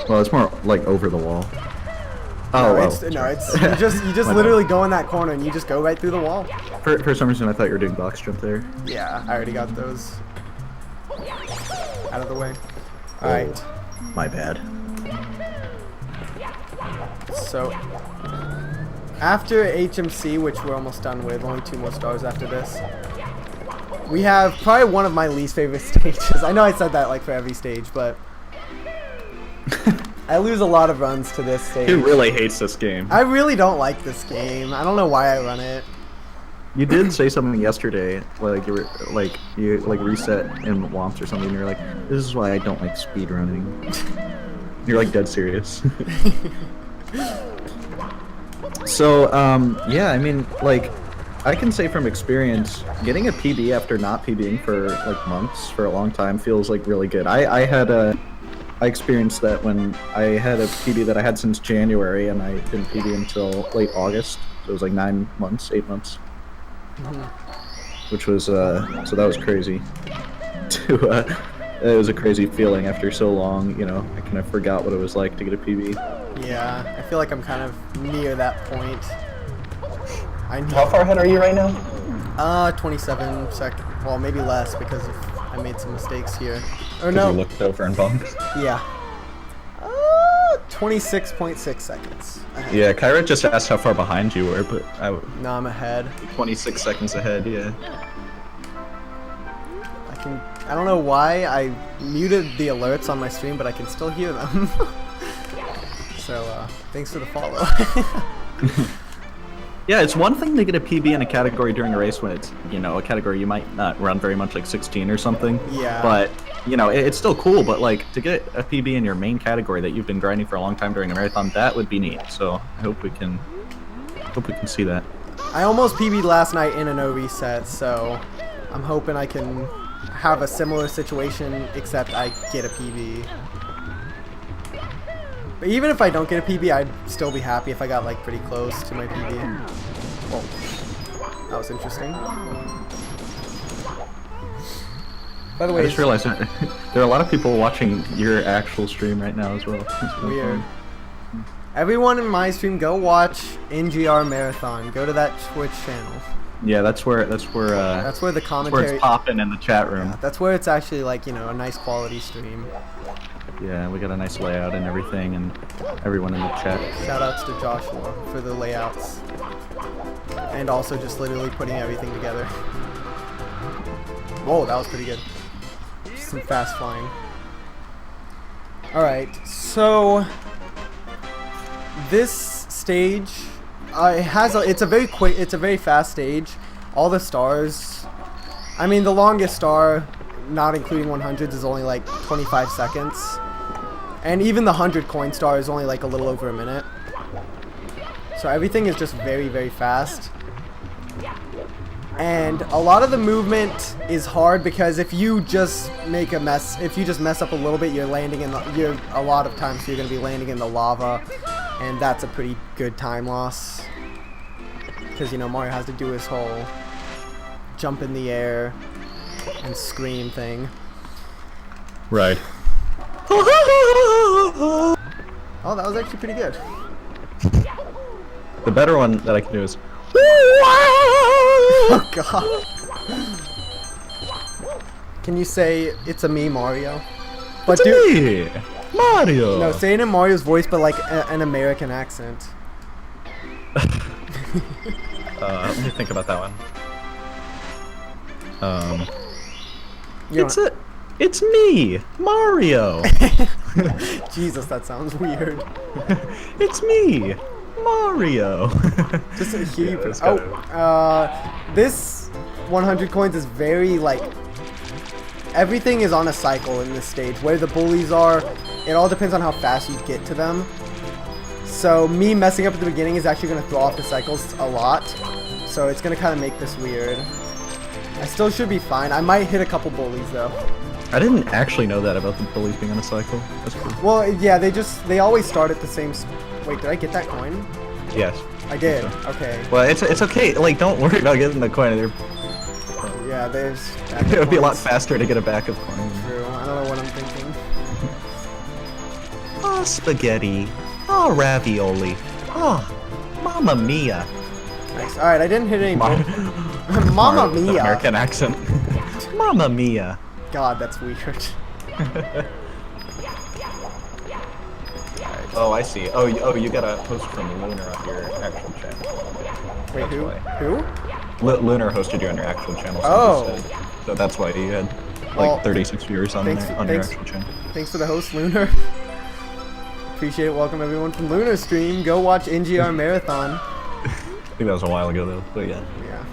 Well, it's more like over the wall. No, Oh, it's you just My literally go in that corner and you just go right through the wall. For some reason, I thought you were doing box jump there. Yeah, I already got those out of the way. Alright, My bad. so after HMC, which we're almost done with, only 2 more stars after this, we have probably one of my least favorite stages. I know I said that like for every stage, but I lose a lot of runs to this stage. He really hates this game. I really don't like this game. I don't know why I run it. You did say something yesterday, like you reset in Womps or something. And you're like, "This is why I don't like speedrunning." You're like dead serious. So, yeah, I mean, like, I can say from experience, getting a PB after not PBing for like months, for a long time, feels like really good. I experienced that when I had a PB that I had since January, and I didn't PB until late August. So it was like 9 months, 8 months. Which was so that was crazy. It was a crazy feeling after so long. You know, I kind of forgot what it was like to get a PB. Yeah, I feel like I'm kind of near that point. How far ahead are you right now? 27 seconds. Well, maybe less because I made some mistakes here. Or You no, looked over and bumped. yeah. 26.6 seconds. Ahead. Yeah, Kyra just asked how far behind you were, but No, I'm ahead. 26 seconds ahead. Yeah. I don't know why I muted the alerts on my stream, but I can still hear them. So, thanks for the follow. Yeah, it's one thing to get a PB in a category during a race when it's, you know, a category you might not run very much, like 16 or something. Yeah. But, you know, it's still cool, but, like, to get a PB in your main category that you've been grinding for a long time during a marathon, that would be neat. So, I hope we can see that. I almost PB'd last night in a no reset, so I'm hoping I can have a similar situation, except I get a PB. But even if I don't get a PB, I'd still be happy if I got like pretty close to my PB. Whoa. That was interesting. By the way, I just realized there are a lot of people watching your actual stream right now as well. It's really weird. fun. Everyone in my stream, go watch NGR Marathon. Go to that Twitch channel. Yeah, that's where the where commentary. it's popping in the chat room. Yeah, that's where it's actually like, you know, a nice quality stream. Yeah, we got a nice layout and everything, and everyone in the chat. Shout outs to Joshua for the layouts. And also just literally putting everything together. Whoa, that was pretty good. Some fast flying. Alright, so this stage it's a very fast stage. All the stars, I mean the longest star, not including 100s, is only like 25 seconds. And even the 100 coin star is only like a little over a minute. So everything is just very, very fast. And a lot of the movement is hard because if you just make a mess, if you just mess up a little bit, you're landing in a lot of times you're going to be landing in the lava, and that's a pretty good time loss. Because, you know, Mario has to do his whole jump in the air and scream thing. Right. Oh, that was actually pretty good. The better one that I can do is. Oh god. Can you say it's a me, Mario? But It's me, Mario. No, say it in Mario's voice, but like an American accent. Let me think about that one. You It's me, Mario. Jesus, that sounds weird. It's me, Mario. Just a huge. that's Oh, kinda- this 100 coins is very like. Everything is on a cycle in this stage. Where the bullies are, it all depends on how fast you get to them. So me messing up at the beginning is actually going to throw off the cycles a lot. So it's going to kind of make this weird. I still should be fine. I might hit a couple bullies though. I didn't actually know that about the bullies being on a cycle. That's cool. Well, yeah, they always start at the same. Wait, did I get that coin? Yes. I did. So. Okay. Well, it's okay. Like, don't worry about getting the coin. Yeah, there's. It would be a lot faster to get a backup coin. True. I don't know what I'm thinking. Oh, spaghetti. Oh, ravioli. Oh, mamma mia. Nice. All right, I didn't hit any. Mamma Mia. American accent. Mamma mia. God, that's weird. Oh, I see. Oh, you got a post from Lunar on your actual channel. Wait, That's who? why. Who? Lunar hosted you on your actual channel. So Oh. So that's why you had like Well, 36 viewers on your thanks- actual channel. Thanks for the host, Lunar. Appreciate it. Welcome everyone from Lunar Stream. Go watch NGR Marathon. I think that was a while ago though, but yeah. Yeah.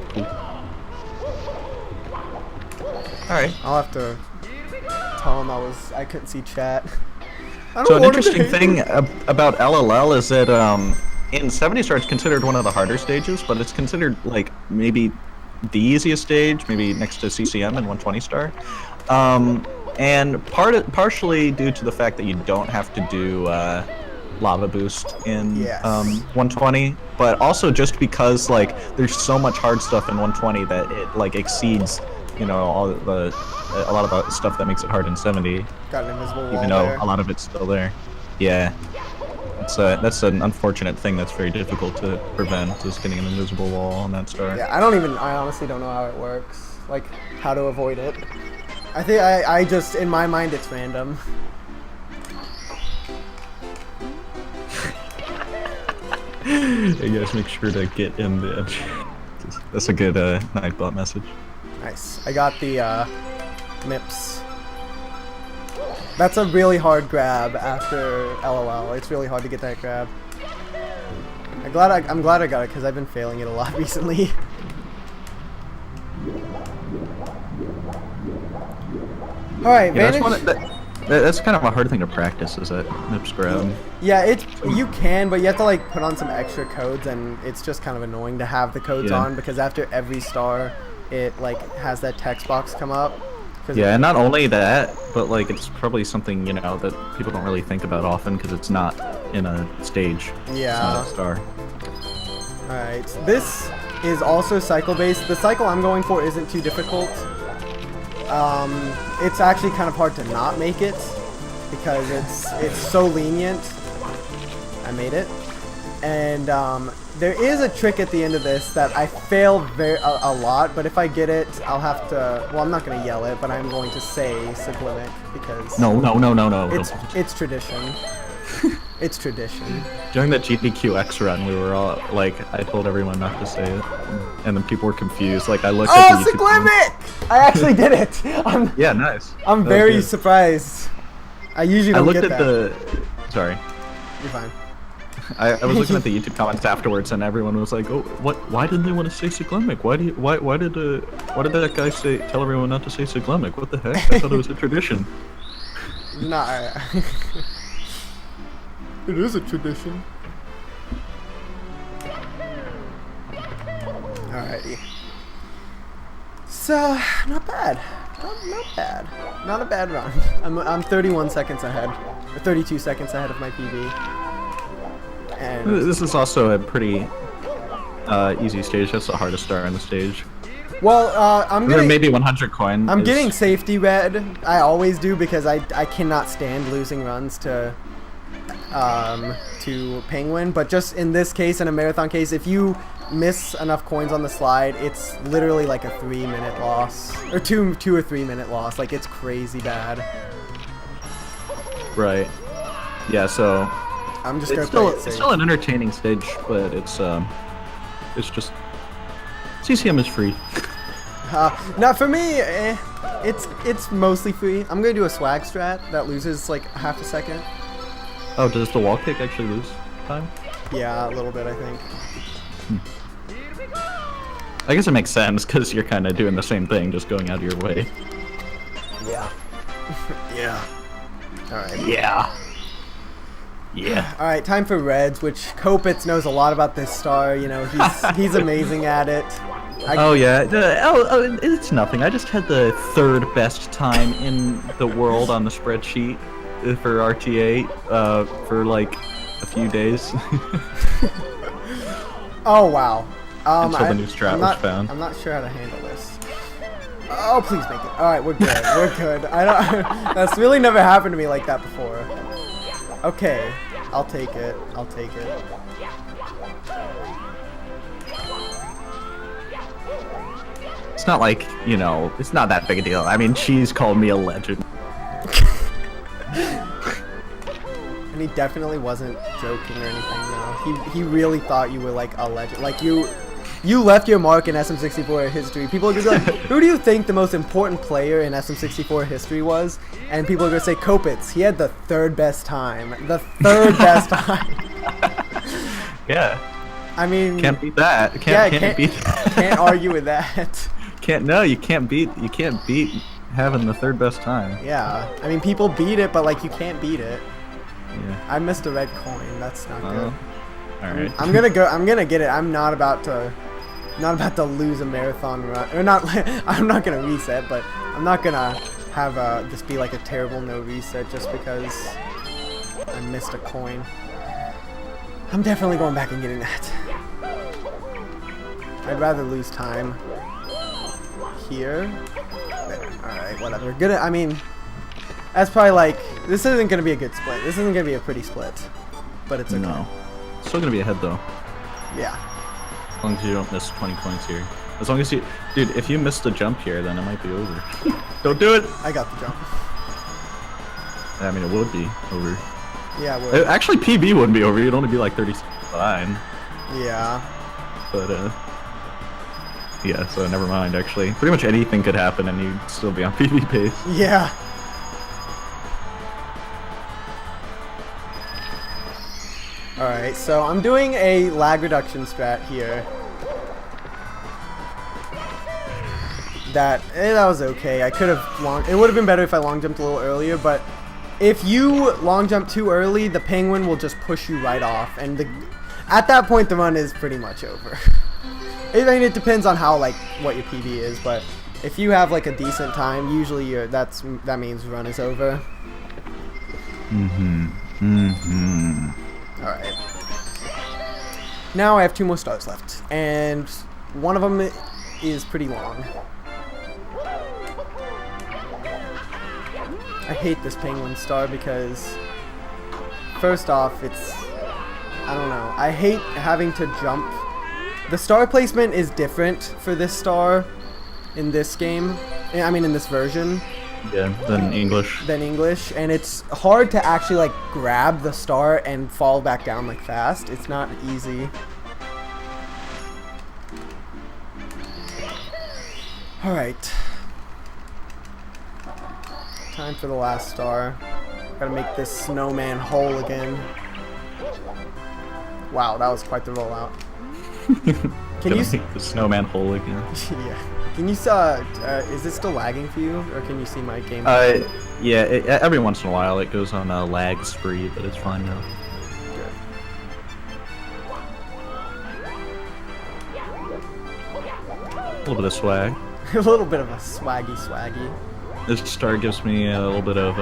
Cool. Alright. I'll have to tell him I couldn't see chat. I don't So an want him to interesting hate thing me. about LLL is that in 70 star it's considered one of the harder stages, but it's considered like maybe the easiest stage, maybe next to CCM and 120 star. And partially due to the fact that you don't have to do lava boost in Yes. 120, but also just because like there's so much hard stuff in 120 that it like exceeds, you know, a lot of the stuff that makes it hard in 70. Got an invisible wall Even though there. a lot of it's still there. Yeah. That's an unfortunate thing that's very difficult to prevent, is getting an invisible wall on that star. Yeah, I honestly don't know how it works. Like, how to avoid it. I think I just, in my mind, it's random. You guys make sure to get in the edge. That's a good Nightbot message. Nice. I got the MIPS. That's a really hard grab after LOL. It's really hard to get that grab. I'm glad I got it because I've been failing it a lot recently. All right, Yeah, Vanish. that's kind of a hard thing to practice, is that MIPS grab. Yeah, you can, but you have to like put on some extra codes, and it's just kind of annoying to have the codes Yeah. on because after every star, it like has that text box come up. Yeah, and not only that, but like it's probably something, you know, that people don't really think about often because it's not in a stage. Yeah. It's not a star. Alright, this is also cycle based. The cycle I'm going for isn't too difficult. It's actually kind of hard to not make it because it's so lenient. I made it. And there is a trick at the end of this that I fail a lot, but if I get it, I'll have to, well, I'm not going to yell it, but I'm going to say Sublimic because No. it's tradition. It's tradition. During the GDQX run, we were all like, I told everyone not to say it, and then people were confused. Like I looked at the YouTube Sublimic! I actually did it. Yeah, nice. I'm very surprised. I usually don't get that. Sorry. You're fine. I was looking at the YouTube comments afterwards, and everyone was like, "Oh, what? Why didn't they want to say Sublimic? Why did that guy tell everyone not to say Sublimic? What the heck? I thought it was a tradition." Nah. It is a tradition. Alrighty. So, not bad. Not bad. Not a bad run. I'm 31 seconds ahead. Or 32 seconds ahead of my PB. And This is also a pretty easy stage. That's the hardest star on the stage. well, I'm getting maybe 100 coin. I'm getting safety red. I always do because I cannot stand losing runs to Penguin. But just in this case, in a marathon case, if you miss enough coins on the slide, it's literally like a 3-minute loss or two or 3 minute loss. Like it's crazy bad. Right. Yeah. So. I'm just gonna It's still an entertaining stage, but it's just CCM is free. Now for me, it's mostly free. I'm gonna do a swag strat that loses like half a second. Oh, does the wall kick actually lose time? Yeah, a little bit, I think. I guess it makes sense because you're kind of doing the same thing, just going out of your way. Yeah. Yeah. All right. Yeah. Yeah. All right, time for Reds, which Kopitz knows a lot about this star. You know, he's amazing at it. Oh yeah. It's nothing. I just had the 3rd best time in the world on the spreadsheet for RTA for like a few days. Oh wow. Until the new strat was found. I'm not sure how to handle this. Oh, please make it. All right, we're good. We're good. I don't. That's really never happened to me like that before. Okay, I'll take it. I'll take it. It's not like, you know, it's not that big a deal. I mean, Cheese called me a legend. And he definitely wasn't joking or anything, no. He really thought you were like a legend. Like you left your mark in SM64 history. People are gonna be like, who do you think the most important player in SM64 history was? And people are gonna say Kopitz. He had the 3rd best time. The 3rd best time. Yeah. I mean, Can't beat that. Can't beat that. Can't argue with that. You can't beat having the 3rd best time. Yeah. I mean, people beat it, but like you can't beat it. Yeah. I missed a red coin. That's not good. All right. I'm gonna get it. I'm not about to lose a marathon run. Or not. I'm not gonna reset, but I'm not gonna have this be like a terrible no reset just because I missed a coin. I'm definitely going back and getting that. I'd rather lose time here. There. All right, whatever. Good. I mean, that's probably like this isn't gonna be a good split. This isn't gonna be a pretty split, but it's okay. No. Still gonna be ahead though. Yeah. As long as you don't miss 20 points here. As long as you, dude, if you miss the jump here, then it might be over. Don't do it. I got the jump. I mean, it would be over. Yeah. It would. Actually, PB wouldn't be over. It'd only be like 39. Yeah. But yeah. So never mind. Actually, pretty much anything could happen, and you'd still be on PB pace. Yeah. Alright, so I'm doing a lag reduction strat here. That was okay. I could have it would have been better if I long jumped a little earlier, but if you long jump too early, the penguin will just push you right off, and at that point the run is pretty much over. I mean, it depends on how like what your PB is, but if you have like a decent time, usually that means run is over. All right. Now I have 2 more stars left, and one of them is pretty long. I hate this penguin star because, first off, I don't know. I hate having to jump. The star placement is different for this star in this game. I mean, in this version. Yeah, than English. And it's hard to actually like grab the star and fall back down like fast. It's not easy. All right. Time for the last star. Gotta make this snowman whole again. Wow, that was quite the rollout. Can you make the snowman whole again? Yeah. Can you is it still lagging for you, or can you see my game? Yeah. Every once in a while it goes on a lag spree, but it's fine now. Good. A little bit of swag. A little bit of a swaggy. This star gives me a little bit of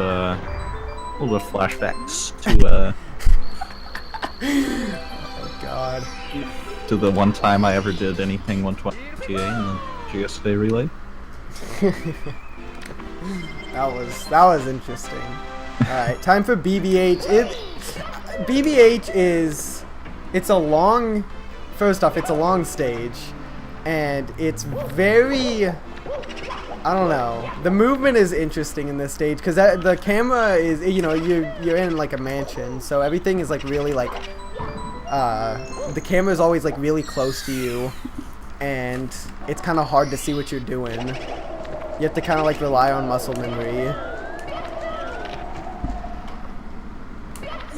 flashbacks to Oh God. to the one time I ever did anything 120 TA in the GSA relay. That was interesting. All right, time for BBH. BBH it's a long. First off, it's a long stage, and it's very. I don't know. The movement is interesting in this stage because the camera is, you know, you're in like a mansion, so everything is like really like. The camera is always like really close to you, and it's kind of hard to see what you're doing. You have to kind of like rely on muscle memory.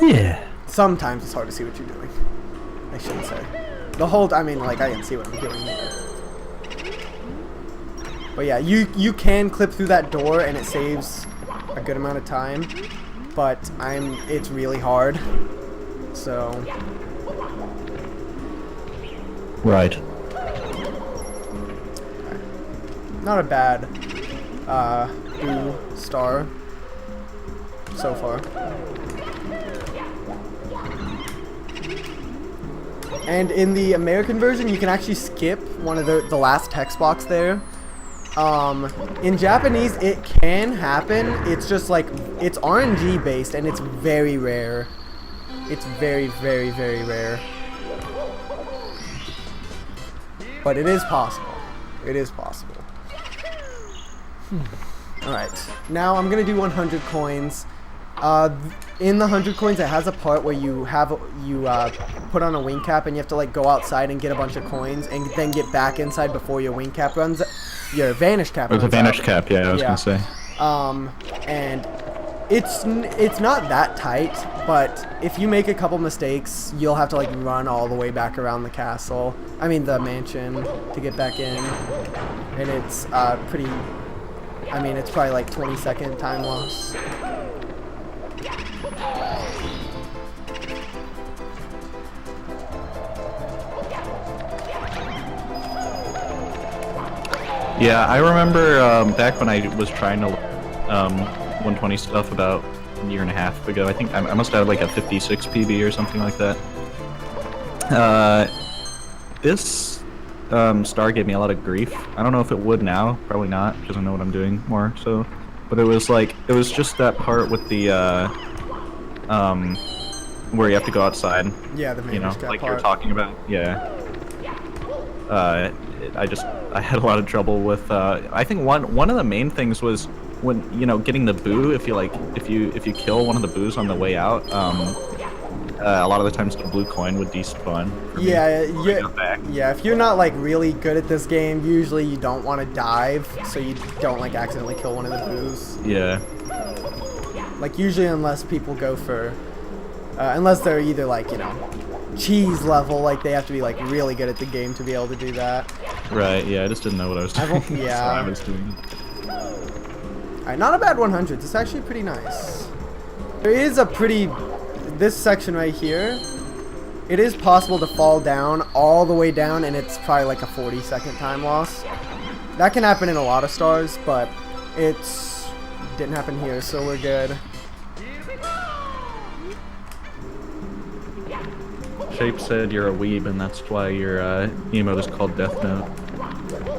Yeah. Sometimes it's hard to see what you're doing. I shouldn't say. I mean, like, I can see what I'm doing. But yeah, you can clip through that door and it saves a good amount of time. But it's really hard. So. Right. Not a bad blue star so far. And in the American version, you can actually skip one of the last text box there. In Japanese, it can happen. It's just like, it's RNG based and it's very rare. It's very, very, very rare. But it is possible. It is possible. Alright, now I'm gonna do 100 coins. In the 100 coins, it has a part where you put on a wing cap and you have to like go outside and get a bunch of coins and then get back inside before your wing cap runs. Your vanish cap. Or the vanish cap, yeah, I was gonna say. And it's not that tight, but if you make a couple mistakes, you'll have to like run all the way back around the castle. I mean the mansion to get back in, and it's pretty. I mean, it's probably like 20-second time loss. Yeah, I remember back when I was trying to 120 stuff about a year and a half ago. I think I must have like a 56 PB or something like that. This star gave me a lot of grief. I don't know if it would now. Probably not, because I know what I'm doing more. So, but it was just that part with the where you have to go outside. Yeah, the you know, like part. you're talking about. Yeah. I had a lot of trouble with. I think one of the main things was when getting the boo. If you kill one of the boos on the way out, a lot of the times the blue coin would despawn. Yeah. If you're not like really good at this game, usually you don't want to dive, so you don't like accidentally kill one of the boos. Yeah. Like usually, unless people go for, unless they're either like cheese level, like they have to be like really good at the game to be able to do that. Right. Yeah. I just didn't know what I was doing. Yeah. So I was doing it. Alright, not a bad 100. It's actually pretty nice. There is a pretty. This section right here it is possible to fall down all the way down, and it's probably like a 40-second time loss. That can happen in a lot of stars, but it's didn't happen here, so we're good. Shape said you're a weeb, and that's why your emote is called Death Note.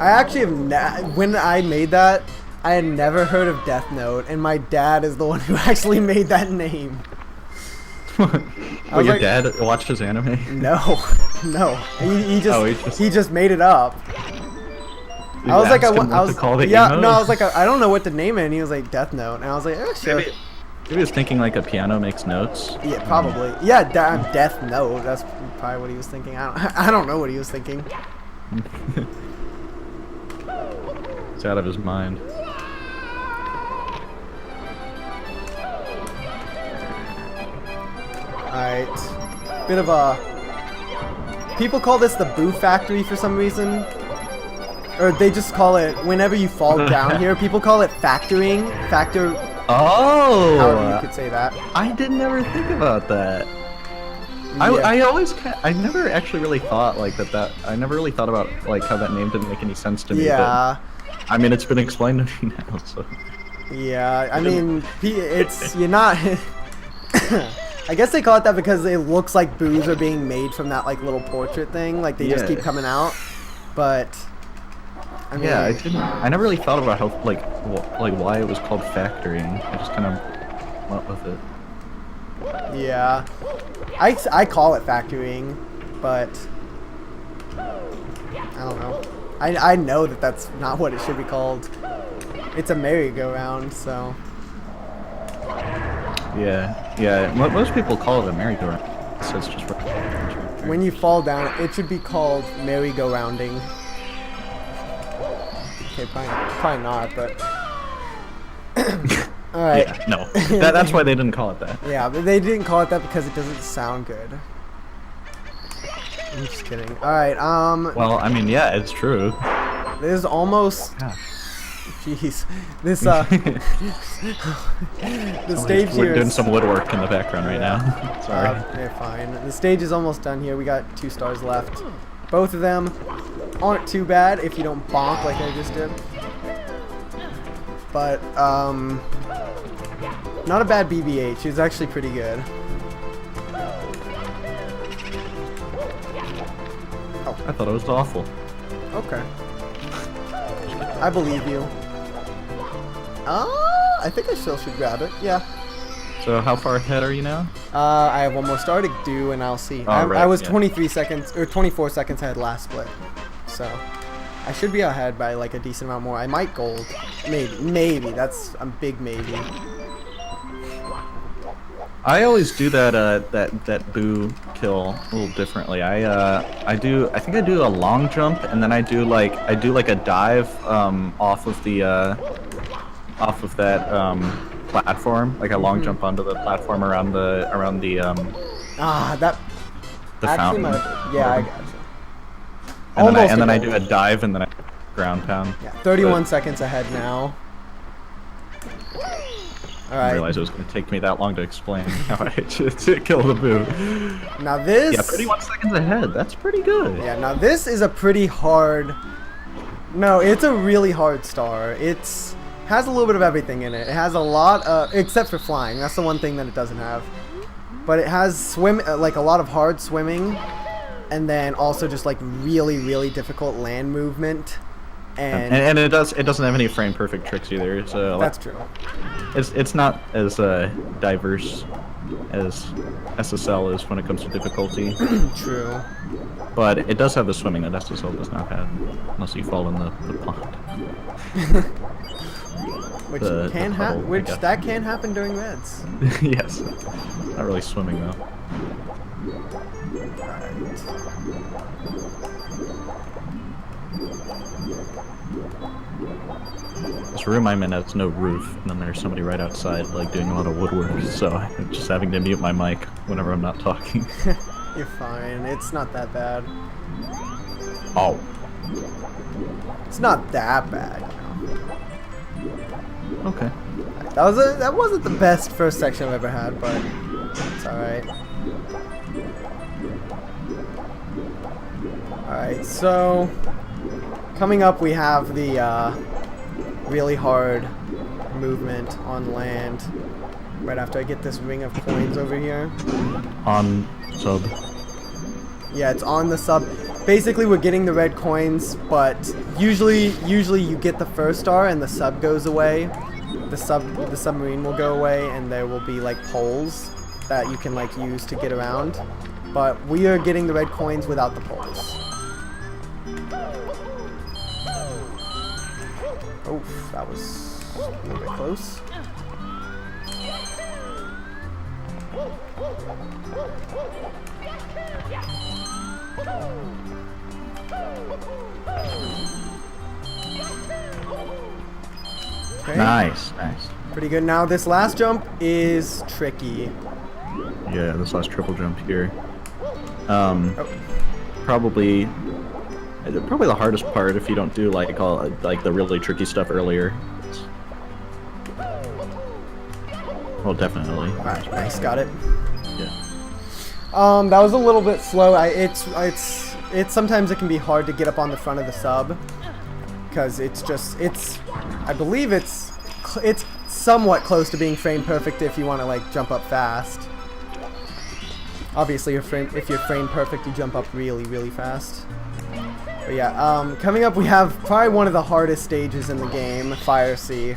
I actually have when I made that, I had never heard of Death Note, and my dad is the one who actually made that name. Oh, your dad watched his anime? No, no. He just made it up. I was like, I was like, I don't know what to name it, and he was like, Death Note, and I was like, sure. Maybe he was thinking like a piano makes notes. Yeah, probably. Yeah, Death Note. That's probably what he was thinking. I don't know what he was thinking. It's out of his mind. Alright. Bit of a... People call this the Boo Factory for some reason. Or they just call it, whenever you fall down here, people call it factoring. Oh! However you could say that. I didn't ever think about that. Yeah. I never actually really thought like that. I never really thought about like how that name didn't make any sense to me. Yeah. But, I mean, it's been explained to me now, so. Yeah, I mean, you're not... I guess they call it that because it looks like boos are being made from that like little portrait thing. Like they just keep coming out. But... I mean, yeah, I never really thought about how like why it was called factoring. I just kind of went with it. Yeah, I call it factoring, but I don't know. I know that that's not what it should be called. It's a merry-go-round, so. Yeah. Most people call it a merry-go-round, so it's just. When you fall down, it should be called merry-go-rounding. Okay, probably not, but... Alright. Yeah, no. That's why they didn't call it that. Yeah, but they didn't call it that because it doesn't sound good. I'm just kidding. Alright, Well, I mean, yeah, it's true. This is almost... Yeah. Jeez. This, the stage here We're doing is... some woodwork in the background right now. Sorry. Yeah, fine. The stage is almost done here. We got 2 stars left. Both of them aren't too bad if you don't bonk like I just did. But, not a bad BBH. It's actually pretty good. Oh, I thought it was awful. Okay. I believe you. I think I still should grab it. Yeah. So how far ahead are you now? I have one more star to do, and I'll see. I was 23 seconds or 24 seconds ahead last split, so I should be ahead by like a decent amount more. I might gold, maybe. That's a big maybe. I always do that boo kill a little differently. I think I do a long jump, and then I do like a dive off of that platform, like a long jump onto the platform around the fountain. Yeah, I gotcha. And then I do a dive, and then I ground pound. Yeah, 31 seconds ahead now. All I right. didn't realize it was going to take me that long to explain how I to kill the boo. Now this. Yeah, 31 seconds ahead. That's pretty good. Yeah. Now this is a pretty hard. No, it's a really hard star. It's has a little bit of everything in it. It has a lot of, except for flying. That's the one thing that it doesn't have. But it has like a lot of hard swimming, and then also just like really difficult land movement. And it doesn't have any frame perfect tricks either. So that's true. It's not as diverse as SSL is when it comes to difficulty. True. But it does have the swimming that SSL does not have, unless you fall in the pond. Which can happen. That can happen during reds. Yes. Not really swimming though. This room I'm in has no roof, and then there's somebody right outside, like, doing a lot of woodwork, so I'm just having to mute my mic whenever I'm not talking. You're fine. It's not that bad. Oh. It's not that bad. Okay. That wasn't the best first section I've ever had, but it's alright. Alright, so coming up we have the really hard movement on land right after I get this ring of coins over here. On sub. Yeah, it's on the sub. Basically, we're getting the red coins, but usually you get the first star and the sub goes away. The submarine will go away, and there will be like poles that you can like use to get around. But we are getting the red coins without the poles. Oh, that was a little bit close. Okay. Nice. Pretty good. Now this last jump is tricky. Yeah, this last triple jump here. Probably the hardest part if you don't do like all like the really tricky stuff earlier. Well, definitely. Alright, nice, got it. Yeah. That was a little bit slow. It's sometimes it can be hard to get up on the front of the sub because I believe it's somewhat close to being frame perfect if you want to like jump up fast. Obviously, if you're frame perfect, you jump up really fast. But yeah, coming up we have probably one of the hardest stages in the game, Fire Sea.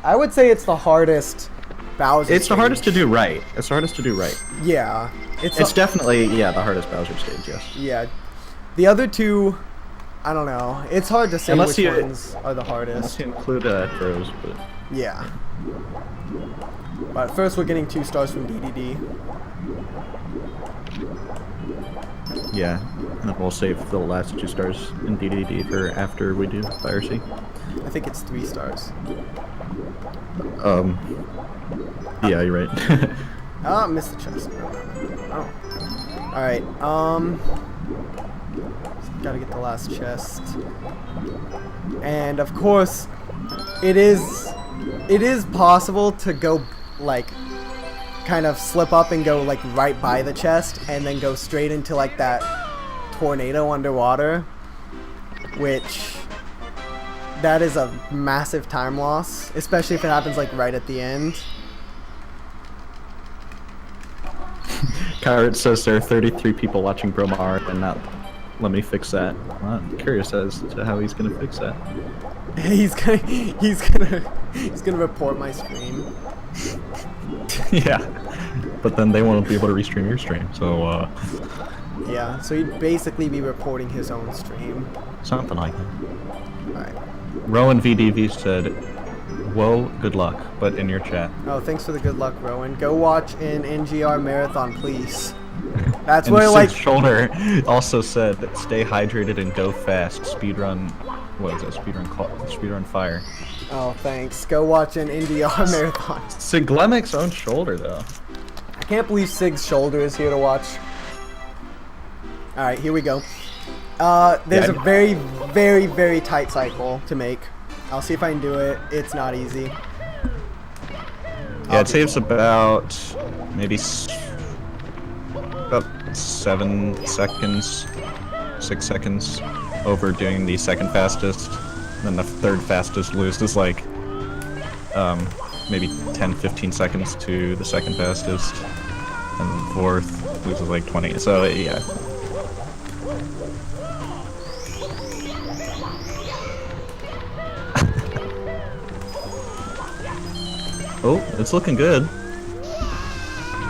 I would say it's the hardest Bowser It's stage. the hardest to do right. It's the hardest to do right. Yeah. It's definitely, the hardest Bowser stage, yes. Yeah. The other two, I don't know. It's hard to say Unless which you- ones are the hardest. Unless you include throws, but... Yeah. But first we're getting 2 stars from DDD. Yeah, and then we'll save the last 2 stars in DDD for after we do Fire Sea. I think it's 3 stars. Yeah, you're right. Ah, missed the chest. Oh. Alright, gotta get the last chest. And of course, it is possible to go, like, kind of slip up and go, like, right by the chest and then go straight into, like, that tornado underwater, which... that is a massive time loss, especially if it happens, like, right at the end. Kyrat says there are 33 people watching Bromar and not let me fix that. Well, I'm curious as to how he's gonna fix that. He's gonna report my stream. Yeah, but then they won't be able to restream your stream, so Yeah, so he'd basically be reporting his own stream. something like that. Alright. Rowan VDV said, "Whoa, good luck," but in your chat. Oh, thanks for the good luck, Rowan. Go watch an NGR marathon, please. That's And where, Sid's like... Shoulder also said, "Stay hydrated and go fast. Speedrun, what is it? Speedrun fire." Oh, thanks. Go watch an NGR marathon. Siglemic's own shoulder, though. I can't believe Sig's shoulder is here to watch. Alright, here we go. There's a very, very tight cycle to make. I'll see if I can do it. It's not easy. Yeah, it saves about maybe about 7 seconds, 6 seconds over doing the second fastest. Then the third fastest loses like maybe 10-15 seconds to the second fastest, and the fourth loses like 20. So yeah. Oh, it's looking good.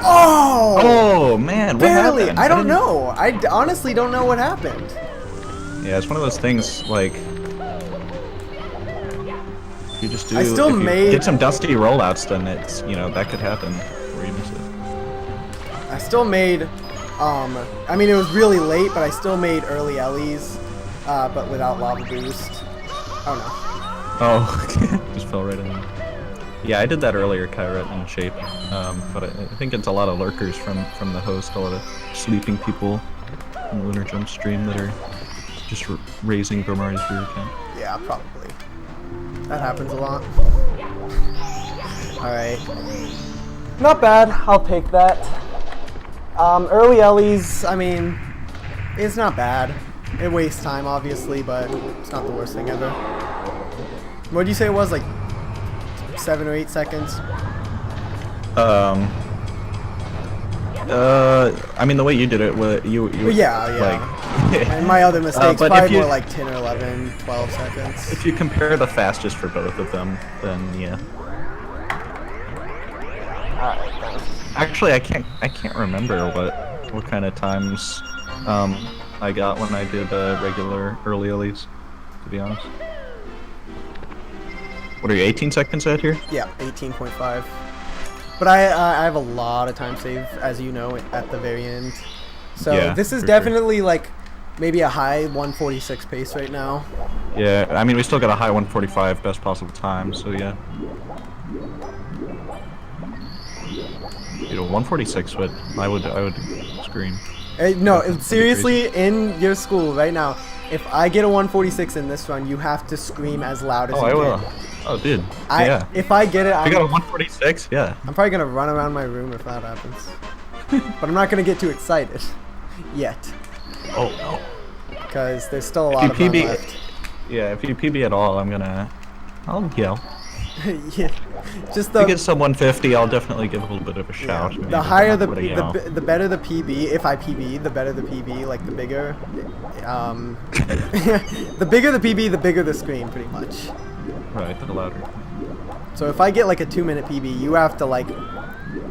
Oh! Oh man, what Barely! happened? I don't didn't- know. I honestly don't know what happened. Yeah, it's one of those things like you just do. I still if you made- get some dusty rollouts, then it's that could happen where you miss it. I still made, I mean it was really late, but I still made early Ellie's, but without lava boost. Oh no. Oh, just fell right in there. Yeah, I did that earlier, Kyrat, in shape, but I think it's a lot of lurkers from the host, a lot of sleeping people in the Lunar Jump stream that are just raising Bromari's viewer count. Yeah, probably. That happens a lot. Alright. Not bad. I'll take that. Early Ellie's, I mean, It's not bad. It wastes time, obviously, but it's not the worst thing ever. What did you say it was, like 7 or 8 seconds? I mean, the way you did it, you Yeah. like, And my other mistakes, but probably if you- more like 10 or 11, 12 seconds. if you compare the fastest for both of them, then yeah. Actually, I can't remember what kind of times I got when I did regular early Ellies, to be honest. What are you, 18 seconds out here? Yeah, 18.5. But I have a lot of time save, as you know, at the very end. So Yeah, this is for definitely like maybe a high 146 pace right now. Yeah, I mean, we still got a high 145 best possible time, so yeah. You know, 146 I would scream. No, That's seriously, in your school right now, if I get a 146 in this run, you have to scream as loud as Oh, you I can. will. Oh, dude. Yeah. If I get it, I I'm, got a 146. Yeah. I'm probably gonna run around my room if that happens. But I'm not gonna get too excited yet, Oh no. because there's still a lot of run left. Yeah, if you PB at all, I'll yell. Yeah, just If I the get sub 150, I'll definitely give a little bit of a shout. maybe, the but higher not really yell. the better the PB. If I PB, the better the PB. Like the bigger, the bigger the PB, the bigger the screen, pretty much. Right, the louder. So if I get like a 2-minute PB, you have to like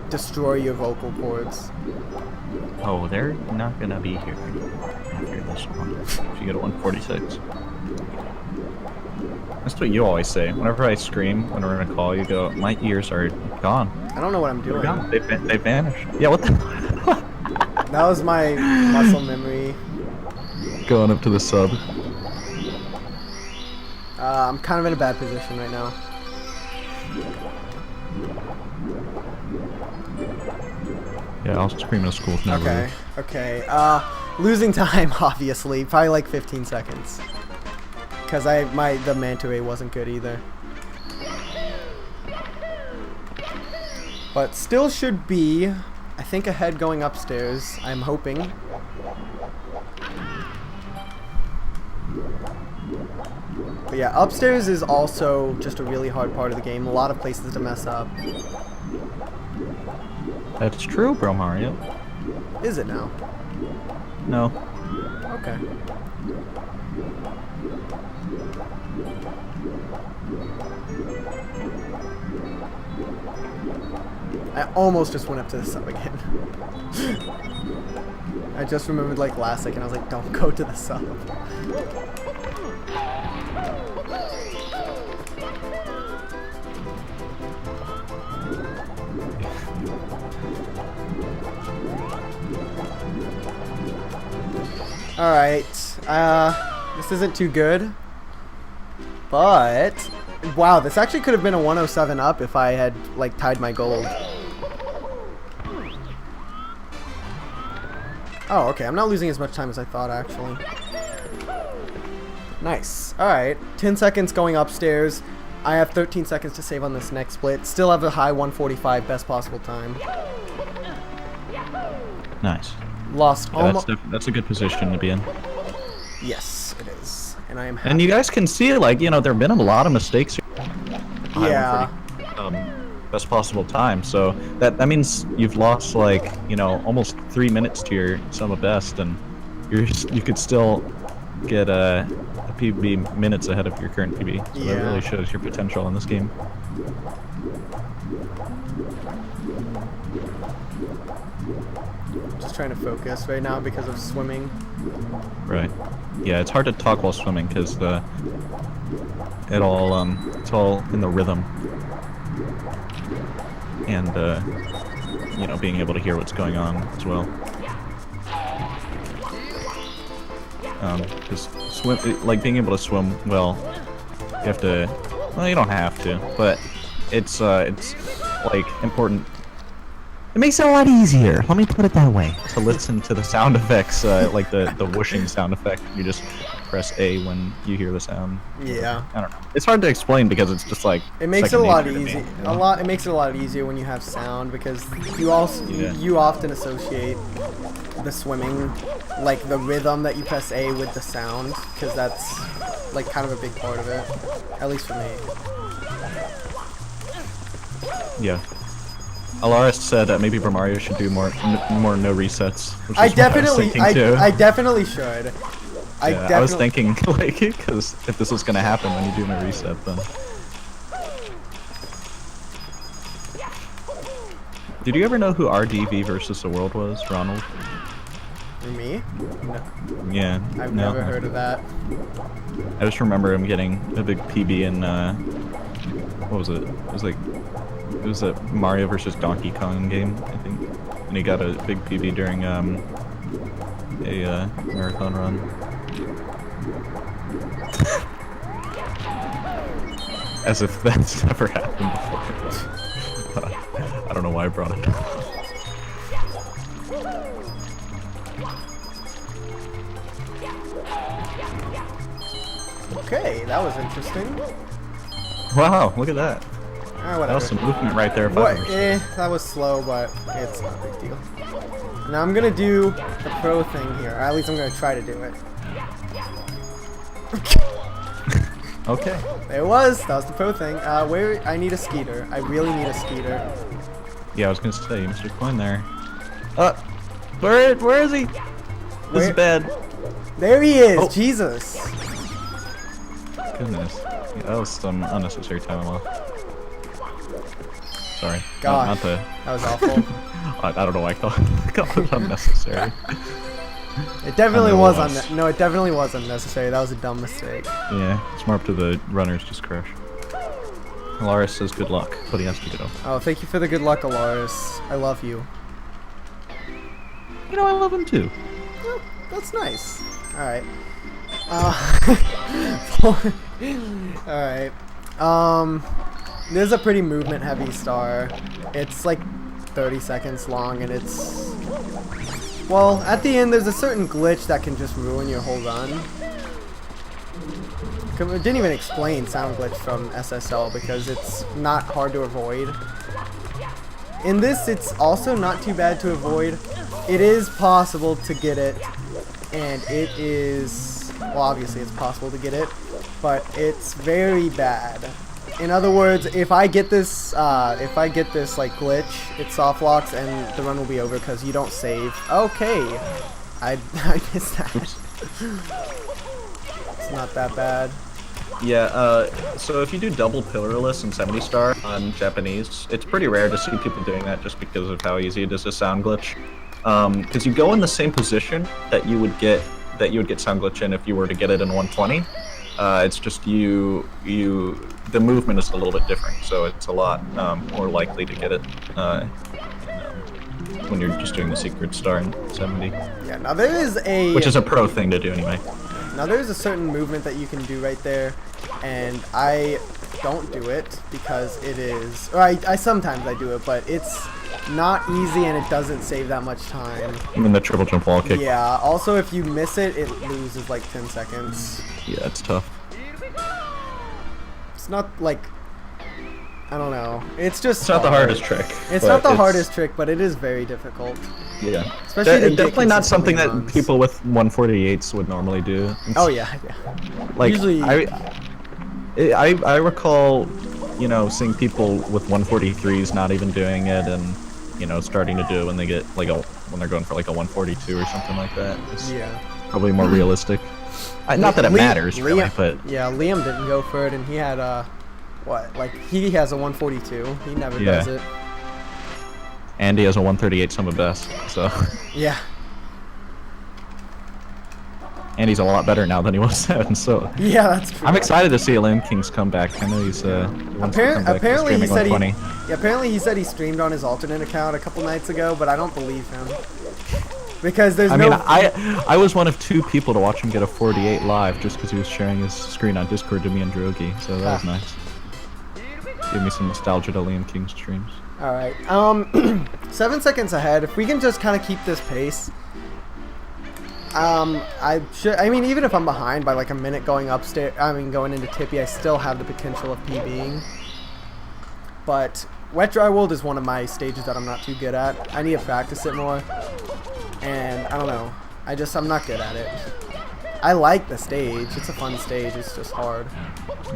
destroy your vocal cords. Oh, they're not gonna be here after this one. If you get a 146. That's what you always say. Whenever I scream, when we're in a call, you go, "My ears are gone. I don't know what I'm They're doing. gone. They vanished." Yeah, what the? That was my muscle memory. Going up to the sub. I'm kind of in a bad position right now. Yeah, I'll scream at school. Never. Okay, okay. Losing time, obviously. Probably like 15 seconds. Because the manta ray wasn't good either. But still should be, I think, ahead going upstairs. I'm hoping. But yeah, upstairs is also just a really hard part of the game. A lot of places to mess up. That's true, bro Mario. Is it now? No. Okay. I almost just went up to the sub again. I just remembered like last second, I was like, don't go to the sub. Alright, this isn't too good, but, wow, this actually could have been a 107 up if I had, like, tied my gold. Oh, okay, I'm not losing as much time as I thought, actually. Nice. Alright, 10 seconds going upstairs. I have 13 seconds to save on this next split. Still have a high 145, best possible time. Nice. Lost Yeah, almost. that's a good position to be in. Yes, it is. And I am happy. And you guys can see, like, you know, there have been a lot of mistakes here. Yeah. Best possible time. So that means you've lost, like, you know, almost 3 minutes to your sum of best, and you could still get a PB minutes ahead of your current PB. So Yeah. that really shows your potential in this game. Just trying to focus right now because of swimming. Right. Yeah, it's hard to talk while swimming because it's all in the rhythm. And you know, being able to hear what's going on as well. Because like being able to swim well, you have to. Well, you don't have to, but it's like important. It makes it a lot easier. Let me put it that way. To listen to the sound effects, like the whooshing sound effect. You just press A when you hear the sound. Yeah. I don't know. It's hard to explain because it's just like It makes it a second lot nature to me, easy. you know? It makes it a lot easier when you have sound because you often associate the swimming, like the rhythm that you press A with the sound, because that's like kind of a big part of it, at least for me. Yeah. Alaris said that maybe Mario should do more no resets. Which is I what was thinking too. definitely should. I was thinking like because if this was gonna happen when you do no reset, then. Did you ever know who RDV versus the World was, Ronald? Me? No. Yeah. I've no. never heard of that. I just remember him getting a big PB in what was it? It was a Mario versus Donkey Kong game, I think, and he got a big PB during a marathon run. As if that's never happened before. I don't know why I brought it up. Okay, that was interesting. Wow, look at that. Ah, whatever. That was some movement right there. That was slow, but it's not a big deal. Now I'm gonna do the pro thing here, or at least I'm gonna try to do it. Okay. There it was. That was the pro thing. Where I need a skeeter. I really need a skeeter. Yeah, I was gonna say, Mr. Coin there. Where is he? This is bad. There he is. Oh. Jesus. Goodness. Yeah, that was some unnecessary time off. Sorry. Gosh. Not the... That was awful. I don't know why I called it unnecessary. It definitely I know was it was. no, it definitely was unnecessary. That was a dumb mistake. Yeah, it's more up to the runners just crash. Alaris says good luck, but he has to go. Oh, thank you for the good luck, Alaris. I love you. You know, I love him too. Oh, that's nice. Alright. Alright. There's a pretty movement heavy star. It's like 30 seconds long and it's... Well, at the end there's a certain glitch that can just ruin your whole run. It didn't even explain sound glitch from SSL because it's not hard to avoid. In this, it's also not too bad to avoid. It is possible to get it, and it is, well, obviously it's possible to get it, but it's very bad. In other words, if I get this like glitch, it soft locks and the run will be over because you don't save. Okay, I missed that. It's not that bad. Yeah, so if you do double pillarless and 70 star on Japanese, it's pretty rare to see people doing that just because of how easy it is to sound glitch. Because you go in the same position that you would get sound glitch in if you were to get it in 120. It's just the movement is a little bit different, so it's a lot more likely to get it when you're just doing the secret star in 70. Yeah, now there is a... Which is a pro thing to do anyway. Now there's a certain movement that you can do right there, and I don't do it because it is... Or I sometimes I do it, but it's not easy and it doesn't save that much time. Even the triple jump wall kick. Yeah, also if you miss it, it loses like 10 seconds. Yeah, it's tough. It's not like... I don't know. It's just... It's not the hardest trick. It's not the hardest trick, but it is very difficult. Yeah. Especially to get definitely not something that runs. people with 148s would normally do. Oh yeah, yeah. Like, Usually... I recall, you know, seeing people with 143s not even doing it, and you know, starting to do it when they get like when they're going for like a 142 or something like that. It's probably more realistic. Not that it matters, really, but yeah, Liam didn't go for it, and he had what? Like he has a 142. He never does it. Andy has a 138 some of best, so yeah. Andy's a lot better now than he was then, so yeah, that's true. I'm excited to see Lamb King's come back. I know he's apparently he said 120. apparently he said he streamed on his alternate account a couple nights ago, but I don't believe him because there's I was one of 2 people to watch him get a 48 live just because he was sharing his screen on Discord to me and Drogi, so that was nice. Give me some nostalgia to Liam King's streams. All right, 7 seconds ahead. If we can just kind of keep this pace, I mean, even if I'm behind by like a minute going upstairs, I mean, going into Tippy, I still have the potential of PBing. But Wet Dry World is one of my stages that I'm not too good at. I need to practice it more. And I don't know. I'm not good at it. I like the stage. It's a fun stage. It's just hard.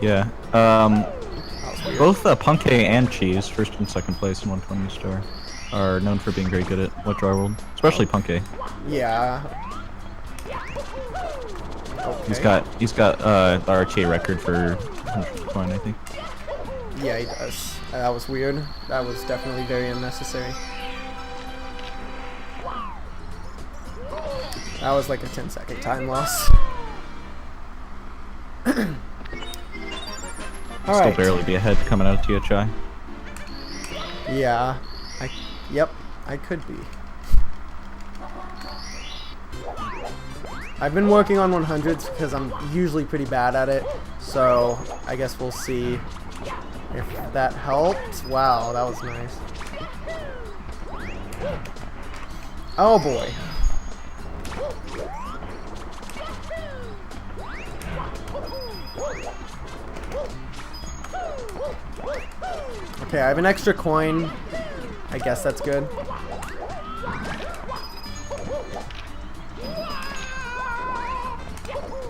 Yeah. Both Punkay and Cheese, first and second place in 120 star, are known for being very good at Wet Dry World, especially Punkay. Yeah. Okay. He's got the RTA record for 100 coin, I think. Yeah, he does. That was weird. That was definitely very unnecessary. That was like a 10-second time loss. Still barely be ahead coming out of THI. Yeah. Yep, I could be. I've been working on 100s because I'm usually pretty bad at it. So I guess we'll see if that helped. Wow, that was nice. Oh boy. Okay, I have an extra coin. I guess that's good.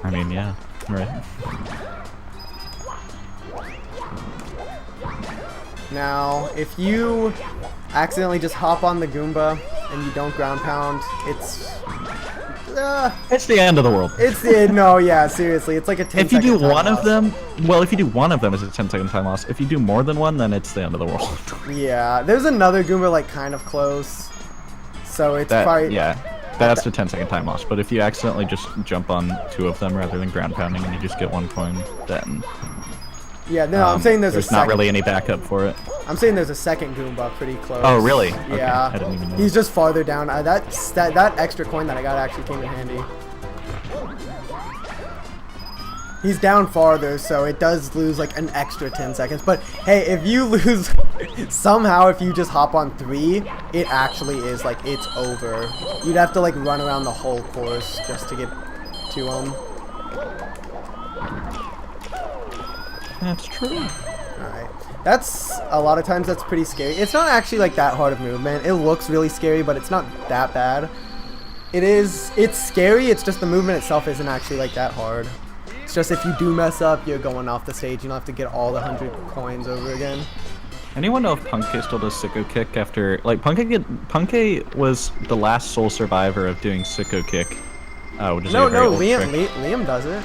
I mean, yeah, right. Now, if you accidentally just hop on the Goomba and you don't ground pound, it's the end of the world. No, yeah, seriously, it's like a 10-second If you do time one loss. of them, well, if you do one of them, it's a 10-second time loss. If you do more than one, then it's the end of the world. Yeah, there's another Goomba like kind of close, so it's probably that's the 10-second time loss. But if you accidentally just jump on two of them rather than ground pounding and you just get one coin, then yeah. No, I'm saying there's not really any backup for it. I'm saying there's a second Goomba pretty close. Oh, really? Yeah. Okay. I didn't even know. He's just farther down. That extra coin that I got actually came in handy. He's down farther, so it does lose like an extra 10 seconds. But hey, if you lose somehow, if you just hop on 3, it actually is like it's over. You'd have to like run around the whole course just to get to him. That's true. Alright. That's a lot of times that's pretty scary. It's not actually like that hard of movement. It looks really scary, but it's not that bad. It's scary, it's just the movement itself isn't actually like that hard. It's just if you do mess up, you're going off the stage. You don't have to get all the 100 coins over again. Anyone know if Punkay still does Sicko Kick after... Like, Punkay was the last sole survivor of doing Sicko Kick. Which is No, a very old Liam, trick. Liam does it.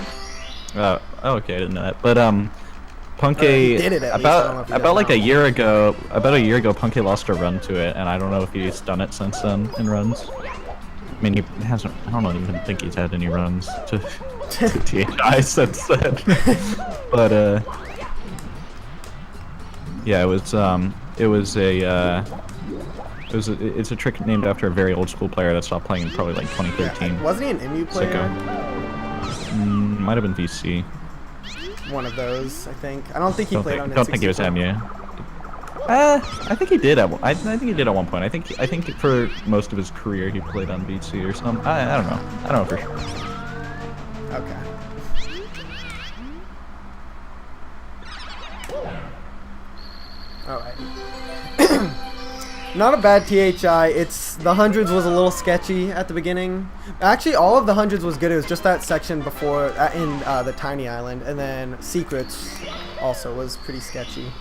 Oh, okay, I didn't know that. But, Punkay... he did it at least. I don't know if he does about like now. a year ago, Punkay lost a run to it, and I don't know if he's done it since then in runs. I mean, he hasn't... I don't even think he's had any runs to THI since then. But, yeah, it's a trick named after a very old school player that stopped playing in probably like 2013. Yeah, wasn't he an MU player? Sicko. Might have been VC. One of those, I think. I don't think he played on Don't think he was SM64. MU. I think he did I think he did at one point. I think for most of his career he played on VC or something. I don't know. I don't know for sure. Okay. Alright. Not a bad THI. It's the hundreds was a little sketchy at the beginning. Actually, all of the hundreds was good. It was just that section before in the tiny island, and then secrets also was pretty sketchy.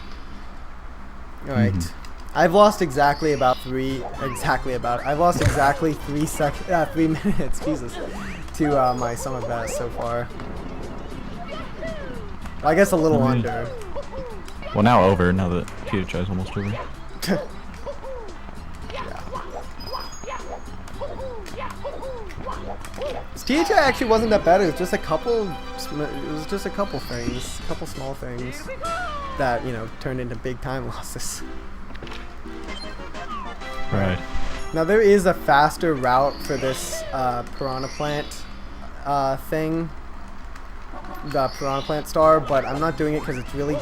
All right. I've lost exactly about I've lost exactly 3 minutes. Jesus. To my summer best so far. I guess a little under. Well, now over. Now that THI is almost over. THI actually wasn't that bad. It was just a couple. It was just a couple things, a couple small things that turned into big time losses. Right. Now there is a faster route for this piranha plant thing, the piranha plant star, but I'm not doing it because it's really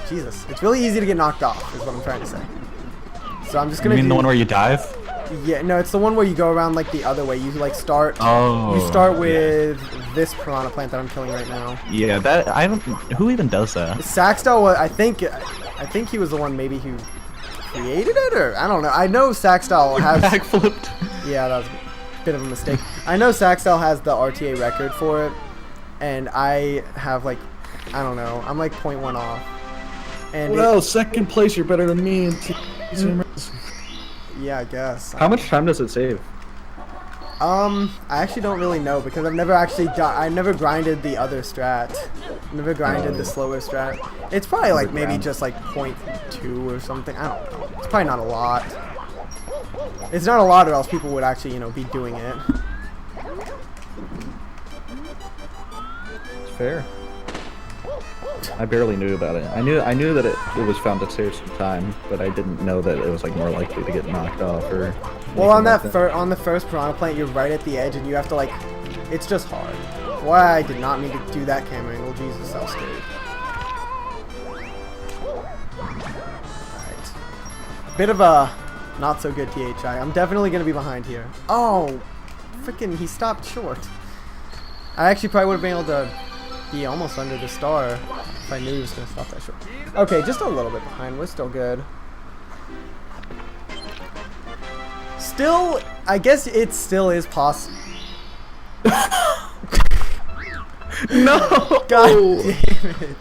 Jesus, it's really easy to get knocked off. Is what I'm trying to say. So I'm just gonna. You mean the one where you dive? Yeah, no, it's the one where you go around like the other way. You like start. Oh. You start with this piranha plant that I'm killing right now. Yeah, that I don't. Who even does that? Saxdal, I think he was the one maybe who created it, or I don't know. I know Saxdal has. Backflipped. Yeah, that was a bit of a mistake. I know Saxdal has the RTA record for it, and I have like, I don't know. I'm like 0.1 off. And Well, second place, you're better than me. yeah, I guess. How much time does it save? I actually don't really know because I've never actually I never grinded the other strat. Never grinded the slower strat. It's probably like maybe just like 0.2 or something. I don't know. It's probably not a lot. It's not a lot, or else people would actually, you know, be doing it. It's fair. I barely knew about it. I knew that it was found to save some time, but I didn't know that it was like more likely to get knocked off or. Well, on anything that like on the first piranha plant, you're right at the edge, and you have to like, it's just hard. Why I did not mean to do that camera angle. Jesus, that was scary. Alright. Bit of a not so good THI. I'm definitely gonna be behind here. Oh, freaking! He stopped short. I actually probably would have been able to be almost under the star if I knew he was gonna stop that short. Okay, just a little bit behind. We're still good. Still, I guess it still is possible. No. God damn it.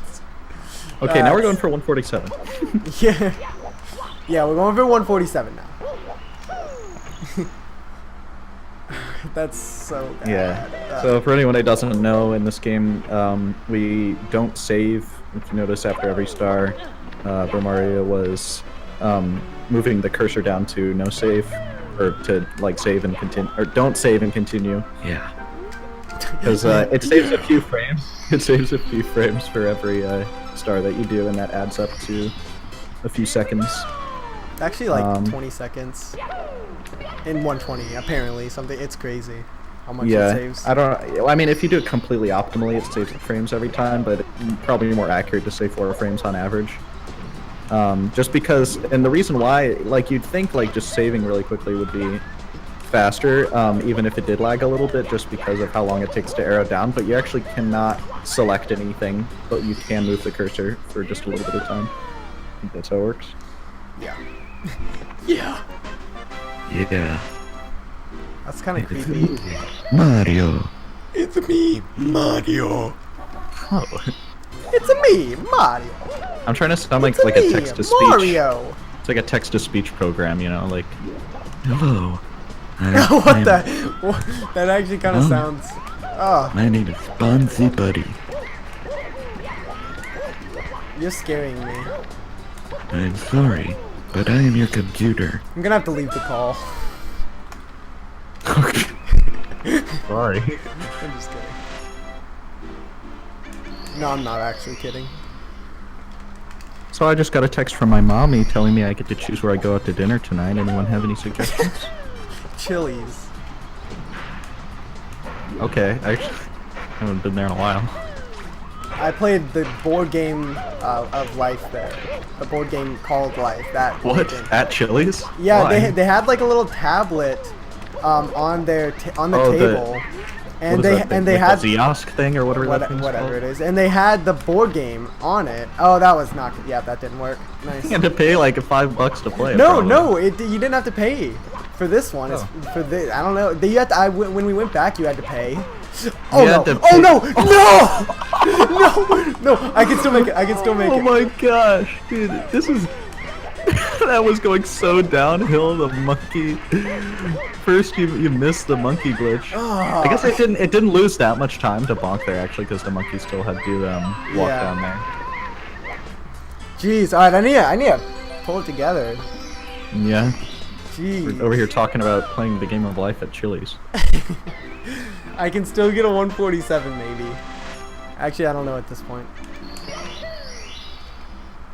Okay, now we're going for 147. Yeah. Yeah, we're going for 147 now. That's so bad. Yeah. So for anyone that doesn't know, in this game, we don't save. If you notice, after every star, Bromaria was moving the cursor down to no save, or to like save and continue, or don't save and continue. Yeah. Because it saves a few frames. It saves a few frames for every star that you do, and that adds up to a few seconds. Actually, like 20 seconds in 120. Apparently, something. It's crazy how much it saves. I mean, if you do it completely optimally, it saves frames every time, but it's probably more accurate to say 4 frames on average. Just because, and the reason why, like, you'd think like just saving really quickly would be faster, even if it did lag a little bit, just because of how long it takes to arrow down. But you actually cannot select anything, but you can move the cursor for just a little bit of time. I think that's how it works. Yeah. Yeah. Yeah. That's kind of creepy. Mario. It's me, Mario. Oh. It's me, Mario. I'm trying to sound like It's a me, text to speech. Mario. It's like a text to speech program, you know, like. Hello. What the? What? That actually kind of sounds. Oh, My name is Bonzi Buddy. you're scaring me. I'm sorry, but I am your computer. I'm gonna have to leave the call. Sorry. I'm just kidding. No, I'm not actually kidding. So I just got a text from my mommy telling me I get to choose where I go out to dinner tonight. Anyone have any suggestions? Chili's. Okay, I actually haven't been there in a while. I played the board game of Life there. The board game called Life. That What? thing. At Chili's? Yeah, Why? they had like a little tablet on their on the Oh, table, and What is that thing? they Like had the Ziosk thing or whatever that thing's whatever called? it is, and they had the board game on it. Oh, that was not good. Yeah, that didn't work. Nice. You had to pay like $5 to play it. No, probably. no, you didn't have to pay for this one. It's for the I don't know. You had to, when we went back, you had to pay. Oh You no! had to Oh pay- no! No! No! I can still make it. I can still make Oh it. my gosh, dude, this is. That was going so downhill. The monkey. First, you missed the monkey glitch. I guess it didn't lose that much time to bonk there actually, because the monkey still had to walk Yeah. down there. Jeez, all right. I need to pull it together. Yeah. Jeez. We're over here talking about playing the game of life at Chili's. I can still get a 147 maybe. Actually, I don't know at this point.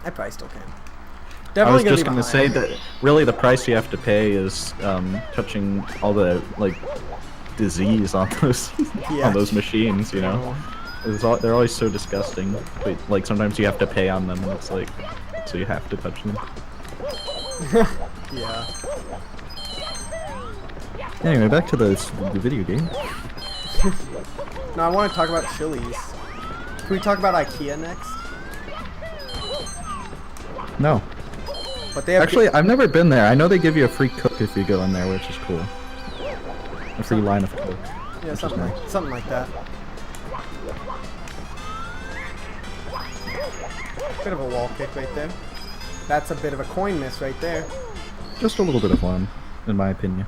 I probably still can. I Definitely was just gonna gonna be say behind. that really the price you have to pay is touching all the like disease on those Yeah. on those machines. You know, they're always so disgusting. But like sometimes you have to pay on them, and it's like so you have to touch them. Yeah. Anyway, back to the video game. No, I want to talk about Chili's. Can we talk about IKEA next? No. But they have Actually, I've never been there. I know they give you a free Coke if you go in there, which is cool. A free line of Coke. yeah, which something is like, nice. something like that. Bit of a wall kick right there. That's a bit of a coin miss right there. Just a little bit of one, in my opinion.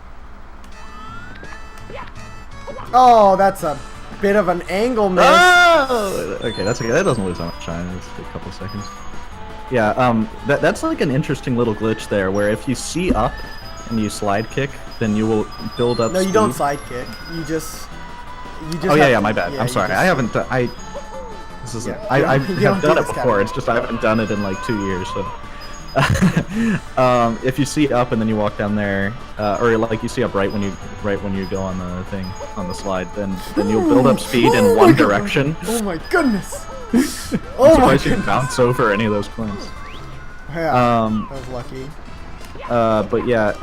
Oh, that's a bit of an angle miss. Oh! Okay, that's okay. That doesn't lose that much time. It's a couple seconds. Yeah, that's like an interesting little glitch there, where if you see up and you slide kick, then you will build up. No, you speed. don't side kick. You just. Oh yeah, my bad. yeah, I'm you sorry. just- I haven't. This is. Yeah, I you don't have do done it this before. category. It's just I haven't done it in like 2 years. So, if you see up and then you walk down there, or like you see up right when you go on the thing on the slide, then you'll build up speed in one direction. Oh my goodness! I'm Oh my surprised you goodness! bounce over any of those coins. Yeah, that was lucky. But yeah,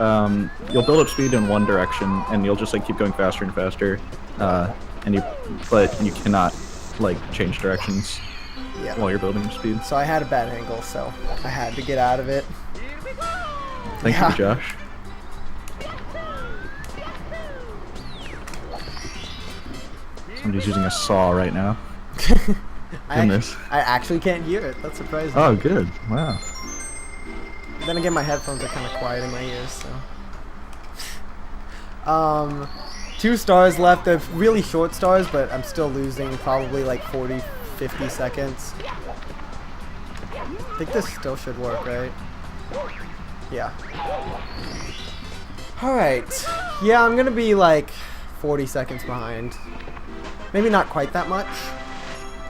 you'll build up speed in one direction, and you'll just like keep going faster and faster. But you cannot like change directions Yeah. while you're building up speed. So I had a bad angle, so I had to get out of it. Thank Yeah. you, Josh. Somebody's using a saw right now. Goodness. I actually can't hear it. That's surprising. Oh, good. Wow. Then again, my headphones are kind of quiet in my ears, so. 2 stars left. They're really short stars, but I'm still losing probably like 40, 50 seconds. I think this still should work, right? Yeah. Alright. Yeah, I'm gonna be like 40 seconds behind. Maybe not quite that much.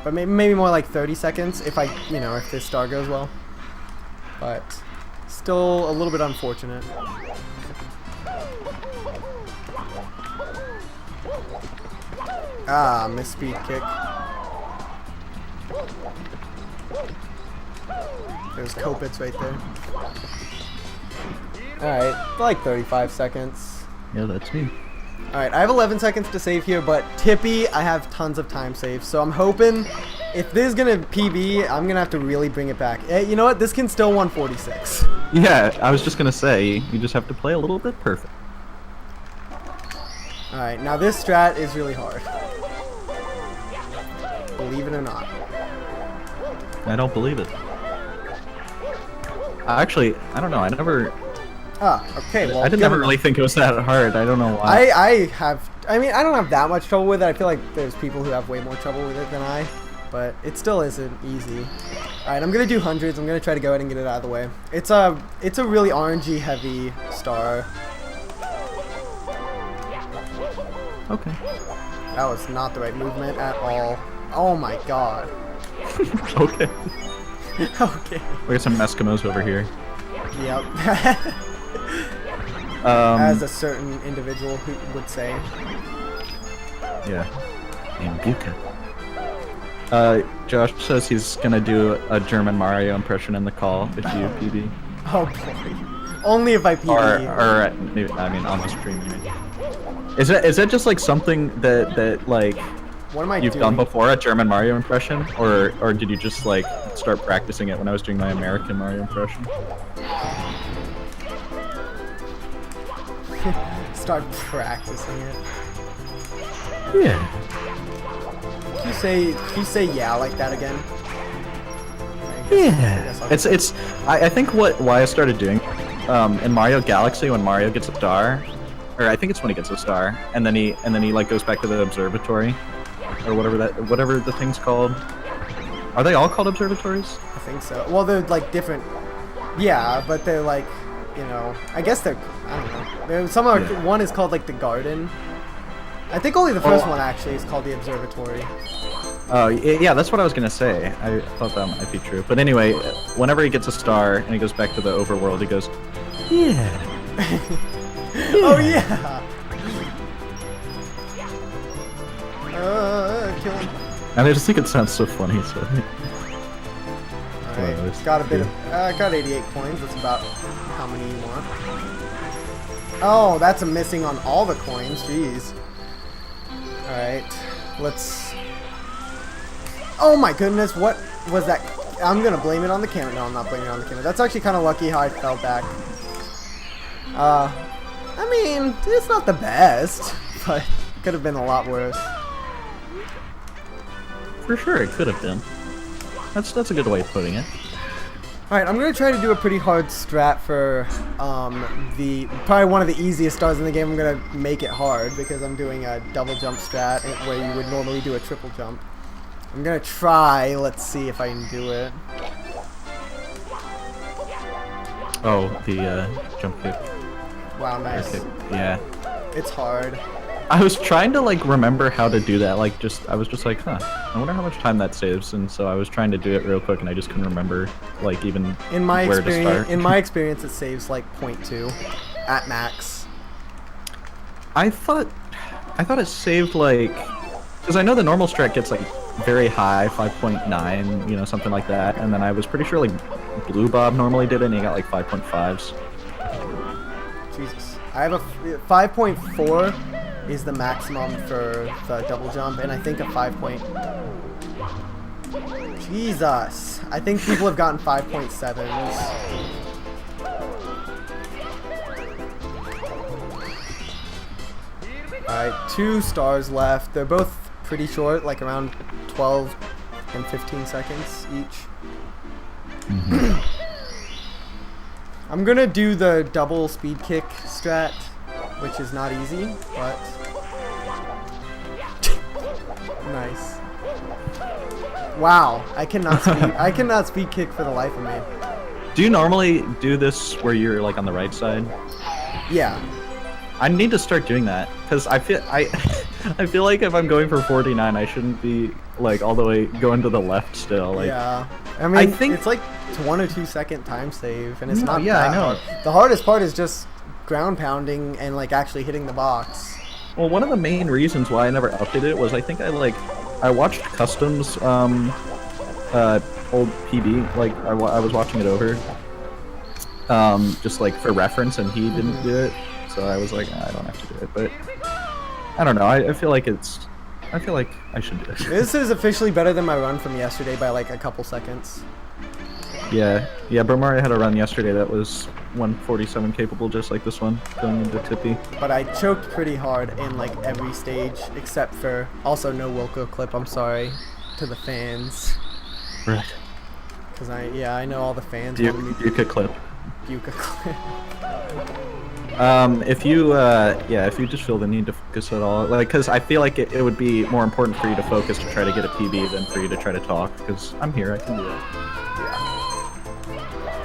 But maybe more like 30 seconds if if this star goes well. But still a little bit unfortunate. Ah, missed speed kick. There's Kopitz right there. Alright, like 35 seconds. Yeah, that's me. Alright, I have 11 seconds to save here, but Tippy, I have tons of time saved. So I'm hoping if this is going to PB, I'm going to have to really bring it back. You know what? This can still 146. Yeah, I was just gonna say, you just have to play a little bit perfect. Alright, now this strat is really hard. Believe it or not. I don't believe it. Actually, I don't know. I Okay, well, didn't given- ever really think it was that hard. I don't know why. I mean, I don't have that much trouble with it. I feel like there's people who have way more trouble with it than I, but it still isn't easy. Alright, I'm gonna do hundreds. I'm gonna try to go ahead and get it out of the way. It's a really RNG heavy star. Okay. That was not the right movement at all. Oh my god. Okay. Okay. We got some Eskimos over here. Yep. As a certain individual who would say. Yeah. And Buka. Josh says he's gonna do a German Mario impression in the call if you PB. Oh boy. Only if I PB. Or maybe, I mean, on the stream. Maybe. Is that just like something that like What am I you've doing? done before, a German Mario impression, or did you just like start practicing it when I was doing my American Mario impression? Start practicing it. Yeah. Can you say yeah like that again? Yeah. I think why I started doing in Mario Galaxy when Mario gets a star, or I think it's when he gets a star, and then he like goes back to the observatory, or whatever the thing's called. Are they all called observatories? I think so. Well, they're like different. Yeah, but they're like, I guess they're, I don't know. One is called like the garden. I think only the first one actually is called the observatory. Oh, yeah, that's what I was gonna say. I thought that might be true. But anyway, whenever he gets a star and he goes back to the overworld, he goes, yeah. Oh yeah. Kill him. And I just think it sounds so funny. So. Alright, got a bit of, got 88 coins. That's about how many you want. Oh, that's a missing on all the coins. Jeez. Alright. Let's... Oh my goodness, what was that? I'm gonna blame it on the camera. No, I'm not blaming it on the camera. That's actually kind of lucky how I fell back. I mean, it's not the best, but it could have been a lot worse. For sure, it could have been. That's a good way of putting it. Alright, I'm gonna try to do a pretty hard strat for probably one of the easiest stars in the game. I'm gonna make it hard because I'm doing a double jump strat where you would normally do a triple jump. I'm gonna try, let's see if I can do it. Oh, the jump kick. Wow, nice. Kick. Yeah. It's hard. I was trying to like remember how to do that. Like, I was just like, huh. I wonder how much time that saves. And so I was trying to do it real quick, and I just couldn't remember, like, even where to start. In my experience, it saves like 0.2 at max. I thought it saved like, because I know the normal strat gets like very high, 5.9, you know, something like that. And then I was pretty sure like Blue Bob normally did it, and he got like 5.5s. Jesus. I have a 5.4 is the maximum for the double jump, and I think a 5. Jesus. I think people have gotten 5.7s. Alright, 2 stars left. They're both pretty short, like around 12 and 15 seconds each. I'm gonna do the double speed kick strat, which is not easy, but nice. Wow, I cannot speed kick for the life of me. Do you normally do this where you're like on the right side? Yeah. I need to start doing that because I feel like if I'm going for 49, I shouldn't be like all the way going to the left still. Like, yeah. I mean, I think it's like 1 or 2 second time save, and it's not. Yeah, that I know. hard. The hardest part is just ground pounding and like actually hitting the box. Well, one of the main reasons why I never updated it was I think I watched Customs old PB, like I was watching it over just like for reference, and he didn't do it, so I was like, I don't have to do it. But I don't know, I feel like I should do it. This is officially better than my run from yesterday by like a couple seconds. Yeah, Bromario had a run yesterday that was 147 capable, just like this one, going into Tippy. But I choked pretty hard in like every stage, except for also no Wilco clip. I'm sorry to the fans. Right. Because I know all the fans. Buka clip. Buka clip. If you just feel the need to focus at all, like, because I feel like it would be more important for you to focus to try to get a PB than for you to try to talk, because I'm here, I can do that. Yeah.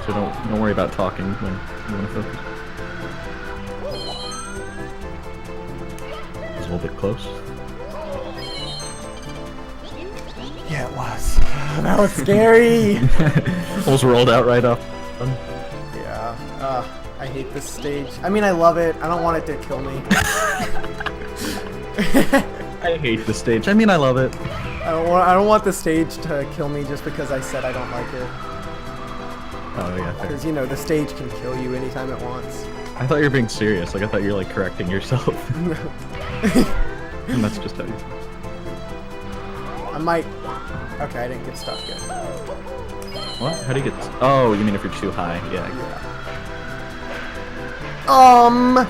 So don't worry about talking when you want to focus. It's a little bit close. Yeah, it was. That was scary. Almost rolled out right off. Yeah. I hate this stage. I mean, I love it. I don't want it to kill me. I hate the stage. I mean, I love it. I don't want the stage to kill me just because I said I don't like it. Oh yeah, fair. Because, you know, the stage can kill you anytime it wants. I thought you were being serious. Like, I thought you were, like, correcting yourself. And that's just how you... I might... Okay, I didn't get stuck yet. What? How do you get... Oh, you mean if you're too high. Yeah. Alright,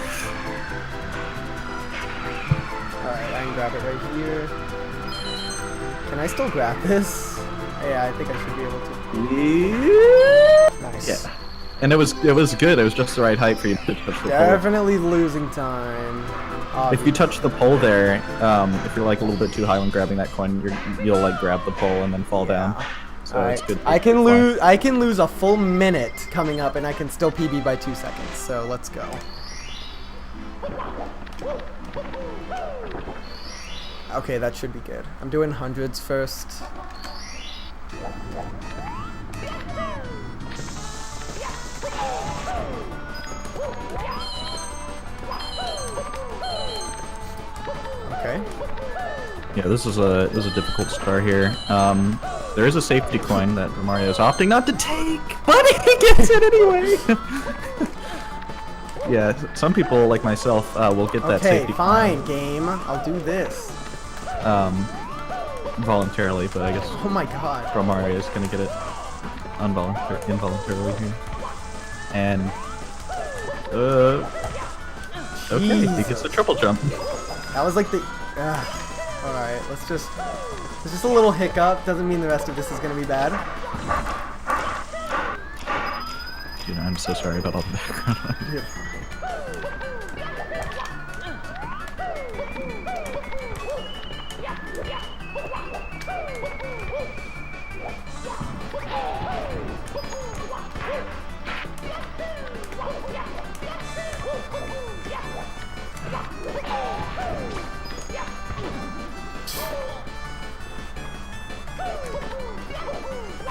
I can grab it right here. Can I still grab this? Yeah, I think I should be able to. Nice. Yeah. And it was good. It was just the right height for you to touch the pole. Definitely losing time. If you touch the pole there, if you're like a little bit too high when grabbing that coin, you'll like grab the pole and then fall down. So it's good. I can lose a full minute coming up, and I can still PB by 2 seconds. So let's go. Okay, that should be good. I'm doing hundreds first. Okay. Yeah, this is a difficult star here. There is a safety coin that Mario's opting not to take, but he gets it anyway. Yeah, some people like myself will get that Okay, safety fine, game. I'll do this. voluntarily, but I guess Oh my god. Pro Mario is gonna get it involuntarily here. And okay, he gets the triple jump. That was like the. Alright, let's just. It's just a little hiccup. Doesn't mean the rest of this is gonna be bad. Dude, I'm so sorry about all the background. Yeah.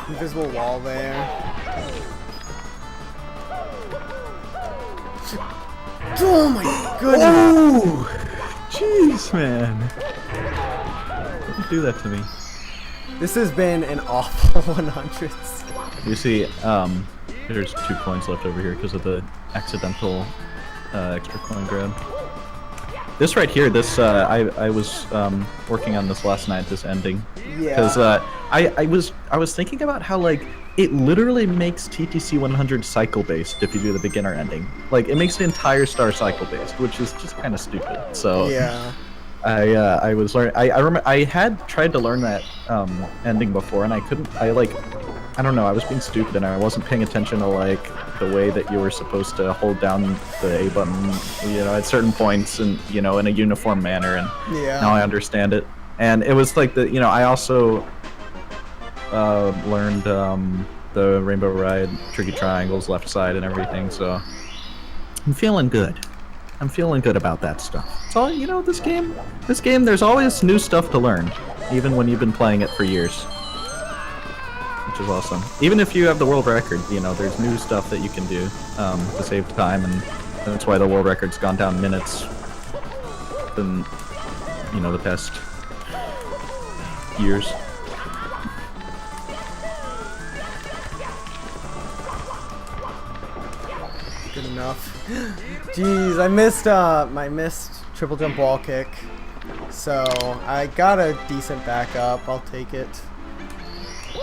Invisible wall there. Oh my goodness! Oh, jeez, man! Don't do that to me. This has been an awful 100s. You see, there's 2 coins left over here because of the accidental extra coin grab. This right here, this I was working on this last night. This ending, Yeah. because I was thinking about how like it literally makes TTC 100 cycle based if you do the beginner ending. Like it makes the entire star cycle based, which is just kind of stupid. So Yeah. I was learning. I remember I had tried to learn that ending before, and I couldn't. I don't know. I was being stupid, and I wasn't paying attention to like the way that you were supposed to hold down the A button, you know, at certain points, and you know, in a uniform manner. And Yeah. now I understand it. And it was like you know, I also learned the Rainbow Ride tricky triangles left side and everything. So I'm feeling good. I'm feeling good about that stuff. So you know, this game, there's always new stuff to learn, even when you've been playing it for years. Which is awesome. Even if you have the world record, you know, there's new stuff that you can do to save time, and that's why the world record's gone down minutes than, you know, the past years. Good enough. Jeez, I missed triple jump wall kick. So I got a decent backup. I'll take it.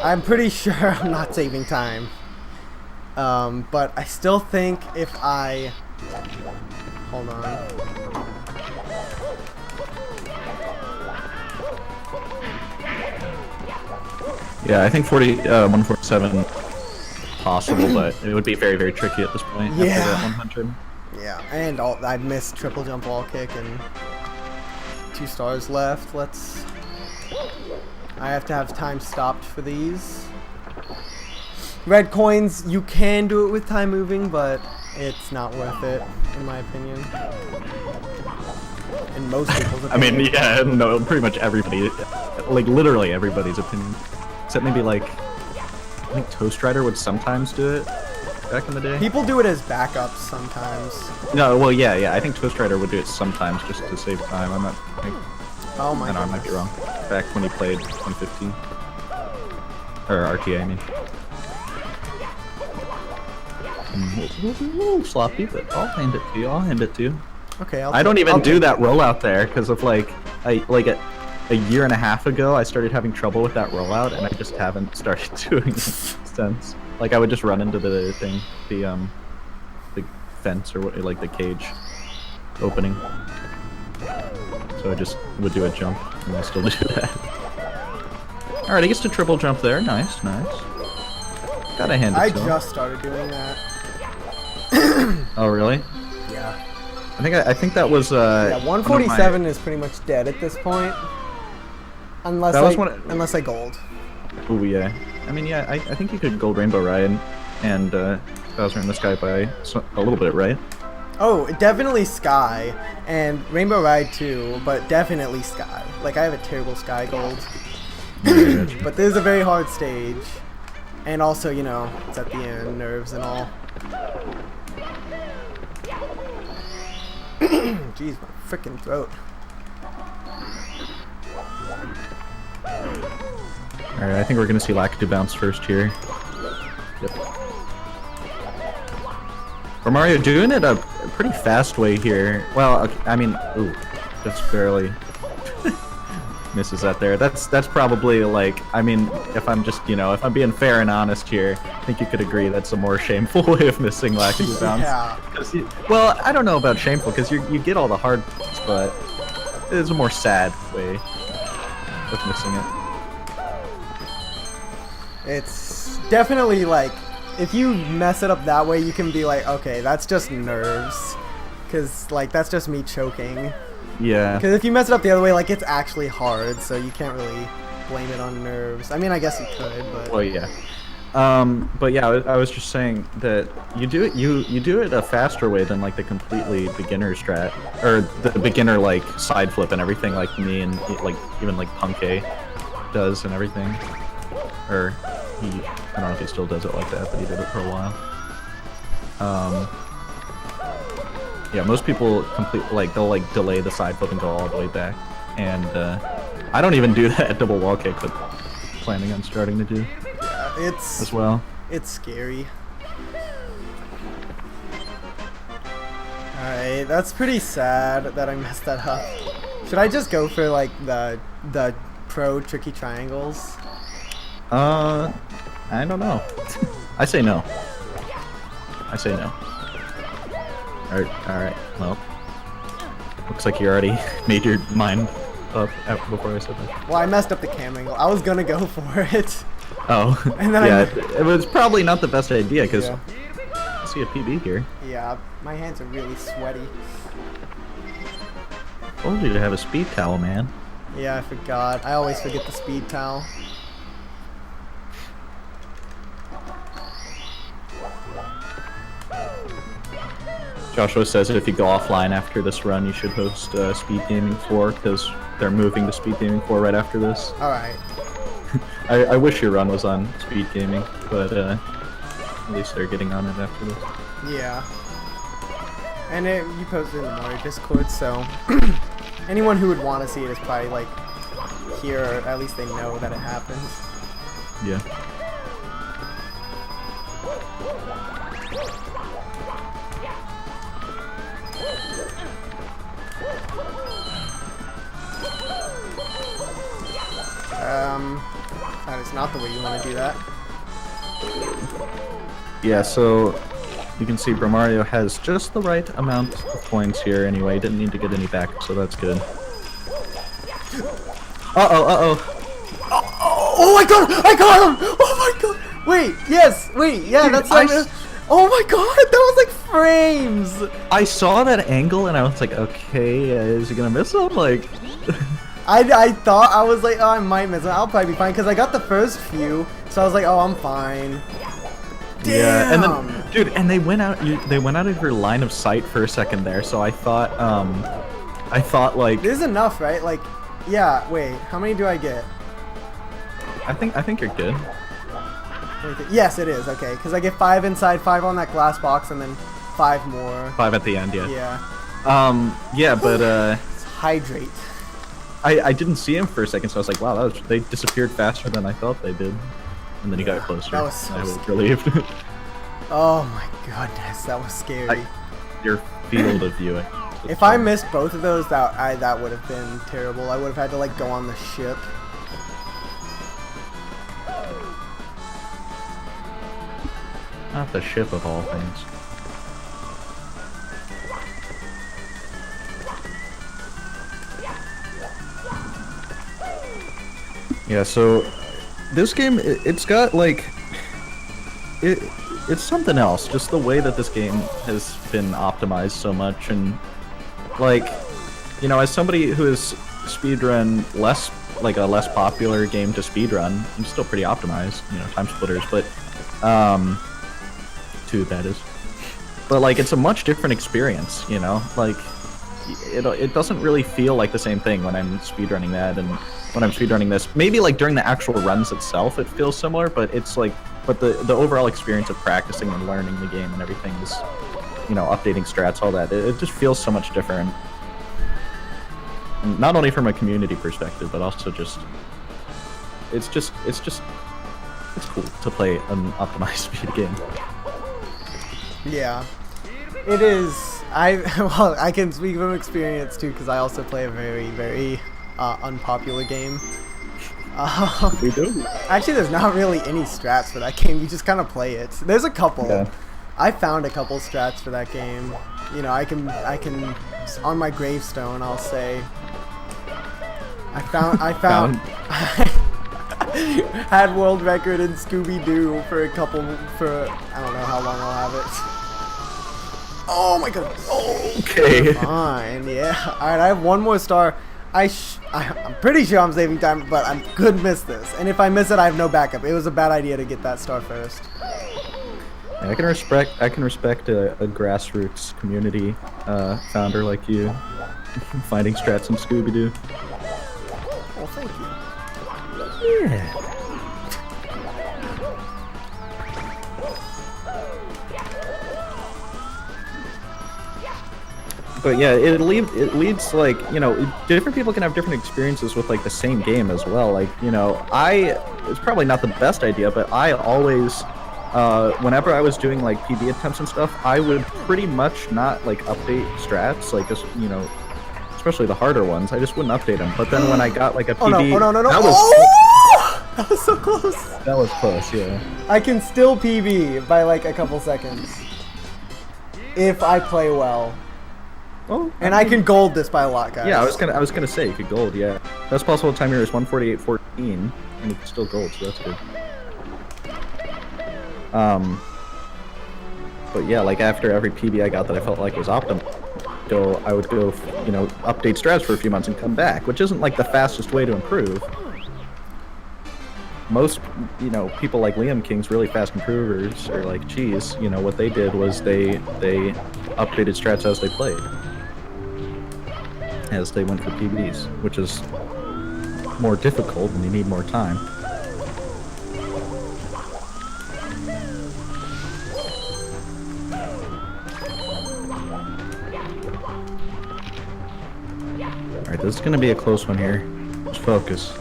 I'm pretty sure I'm not saving time. But I still think if I... Hold on. Yeah, I think 147 possible, but it would be very, very tricky at this point Yeah. after that 100. Yeah, and I missed triple jump wall kick and 2 stars left. I have to have time stopped for these. Red coins, you can do it with time moving, but it's not worth it, in my opinion. In most people's opinion. I mean, yeah, no, pretty much everybody, like literally everybody's opinion. Except maybe like, I think Toast Rider would sometimes do it back in the day. People do it as backups sometimes. No, well, yeah, I think Toast Rider would do it sometimes just to save time. I'm not, Oh my I know, I might be wrong. Back when he played 2015. Or RTA, I mean. A little sloppy, but I'll hand it to you. I'll hand it to you. Okay, I don't even do that rollout there because of like, a year and a half ago, I started having trouble with that rollout, and I just haven't started doing it since. Like, I would just run into the thing, the fence or what, like the cage opening. So I just would do a jump, and I still do that. All right, he gets to triple jump there. Nice, nice. Gotta hand it I to him. just started doing that. Oh, really? Yeah. I think that was Yeah, one of 147 is pretty much dead at this point. Unless That was unless I gold. Oh yeah. I mean, yeah, I think you could gold Rainbow Ride and Bowser in the Sky by a little bit, right? Oh, definitely Sky and Rainbow Ride too, but definitely Sky. Like I have a terrible Sky gold. But this is a very hard stage. And also, you know, it's at the end, nerves and all. Jeez, my freaking throat. Alright, I think we're gonna see Lakitu bounce first here. Yep. For Mario doing it pretty fast way here. Well, okay, I mean, ooh, just barely misses that there. That's probably like, I mean, if I'm just, you know, if I'm being fair and honest here, I think you could agree that's a more shameful way of missing Lackey bounce. Yeah. Well, I don't know about shameful because you get all the hard points, but it's a more sad way of missing it. It's definitely like, if you mess it up that way, you can be like, okay, that's just nerves. Because, like, that's just me choking. Yeah. Because if you mess it up the other way, like, it's actually hard, so you can't really blame it on nerves. I mean, I guess you could, but... Well, yeah. But yeah, I was just saying that you do it a faster way than like the completely beginner strat, or the beginner like side flip and everything, like me and like even like Punkay does and everything. Or he, I don't know if he still does it like that, but he did it for a while. Yeah, most people they'll like delay the side flip and go all the way back, and I don't even do that double wall kick, but planning on starting to do. It's as well. It's scary. Alright, that's pretty sad that I messed that up. Should I just go for like the pro tricky triangles? I don't know. I say no. I say no. Alright, well. Looks like you already made your mind up before I said that. Well, I messed up the cam angle. I was gonna go for it. Oh, and then yeah, it was probably not the best idea, because yeah. I see a PB here. Yeah, my hands are really sweaty. Told you to have a speed towel, man. Yeah, I forgot. I always forget the speed towel. Joshua says that if you go offline after this run, you should host Speed Gaming 4, because they're moving to Speed Gaming 4 right after this. Alright. I wish your run was on Speed Gaming, but at least they're getting on it after this. Yeah. And you posted in the Mario Discord, so anyone who would want to see it is probably like here, or at least they know that it happened. Yeah. That is not the way you want to do that. Yeah, so you can see Bromario has just the right amount of points here anyway. Didn't need to get any back, so that's good. Oh my god! I got him! Oh my god! Wait, yes, wait, yeah, dude, that's like... Oh my god, that was like frames! I saw that angle and I was like, okay, is he gonna miss him? Like... I thought, I was like, oh, I might miss it. I'll probably be fine, because I got the first few, so I was like, oh, I'm fine. Damn! Yeah, and then, dude, and they went out of your line of sight for a second there, so I thought like... This is enough, right? Like, yeah, wait, how many do I get? I think you're good. Yes, it is, okay, because I get 5 inside, 5 on that glass box, and then 5 more. 5 at the end, yeah. Yeah. Yeah, but, Hydrate. I didn't see him for a second, so I was like, wow, they disappeared faster than I thought they did. And then he got closer. That was so I was scary. relieved. Oh my goodness, that was scary. Your field of viewing. If I missed both of those, that would have been terrible. I would have had to like go on the ship. Not the ship of all things. Yeah, so this game, it's got like, it's something else. Just the way that this game has been optimized so much, and like, you know, as somebody who has speedrun less popular game to speedrun, I'm still pretty optimized. You know, time splitters, but 2 that is. But like, it's a much different experience. You know, like it doesn't really feel like the same thing when I'm speedrunning that and when I'm speedrunning this. Maybe like during the actual runs itself it feels similar, but it's like, the overall experience of practicing and learning the game and everything is, you know, updating strats, all that, it just feels so much different. And not only from a community perspective, but also just it's cool to play an optimized speed game. Yeah, it is. Well, I can speak from experience too because I also play a very unpopular game. We do. Actually, there's not really any strats for that game. You just kind of play it. There's a couple. Yeah. I found a couple strats for that game. You know, I can on my gravestone I'll say I found had world record in Scooby-Doo for I don't know how long I'll have it. Oh my goodness. Okay. Fine, yeah. Alright, I have one more star. I'm pretty sure I'm saving time, but I could miss this. And if I miss it, I have no backup. It was a bad idea to get that star first. Yeah, I can respect a grassroots community founder like you, finding strats in Scooby-Doo. Well, thank you. Yeah. But yeah, it leads like, you know, different people can have different experiences with like the same game as well. Like, you know, it's probably not the best idea, but I always, whenever I was doing like PB attempts and stuff, I would pretty much not like update strats, like just, you know, especially the harder ones. I just wouldn't update them. But then when I got like a PB, no. That was so close. That was close, yeah. I can still PB by like a couple seconds if I play well. Oh, And I can gold this by a lot, guys. yeah, I was gonna say you could gold, yeah. Best possible time here is 148.14, and you can still gold, so that's good. But yeah, like after every PB I got that I felt like was optimal, I would go, you know, update strats for a few months and come back, which isn't like the fastest way to improve. Most, you know, people like Liam King's really fast improvers, or like Cheese, you know, what they did was they updated strats as they played. As they went for PBs, which is more difficult and you need more time. Alright, this is gonna be a close one here. Just focus.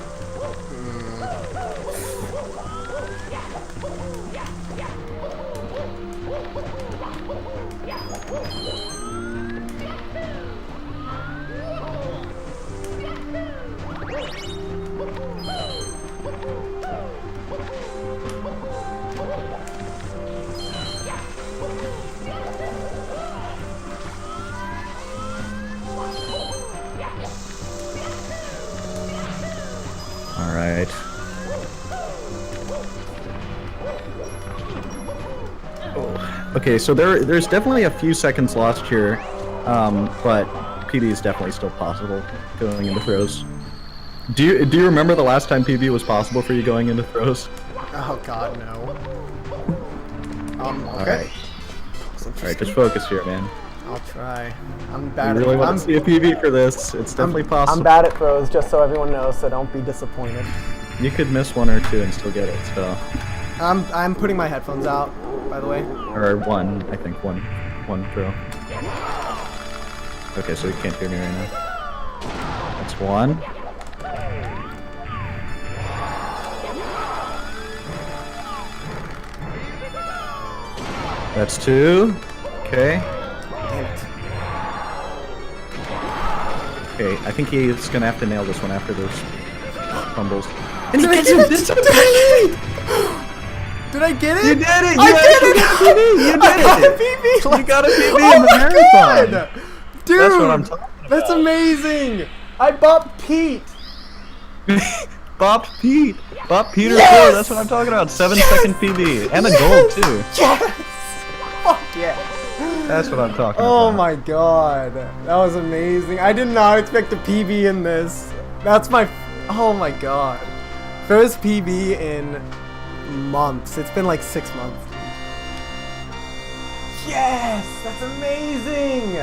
Alright. Okay, so there's definitely a few seconds lost here, but PB is definitely still possible going into throws. Do you remember the last time PB was possible for you going into throws? Oh God, no. Okay. Alright, just focus here, man. I'll try. I'm I bad. really want to see a PB for this. It's definitely possible. I'm bad at throws, just so everyone knows. So don't be disappointed. You could miss one or two and still get it. So. I'm putting my headphones out, by the way. Or one, I think one throw. Okay, so you can't hear me right now. That's one. That's two. Okay. Damn it. Okay, I think he's gonna have to nail this one after those fumbles. Did I get it? Did I get it? You did it! I did it! You did I got a it! PB! You got a PB Oh in the my marathon! God! Dude! That's what I'm talking about. That's amazing! I bought Pete! Bop Pete! Bop Peter Yes! 4, that's what I'm talking about. 7-second PB. And a gold too. Yes! Fuck yeah! That's what I'm talking Oh about. my God. That was amazing. I did not expect a PB in this. That's my... Oh my God. First PB in months. It's been like 6 months. Yes! That's amazing!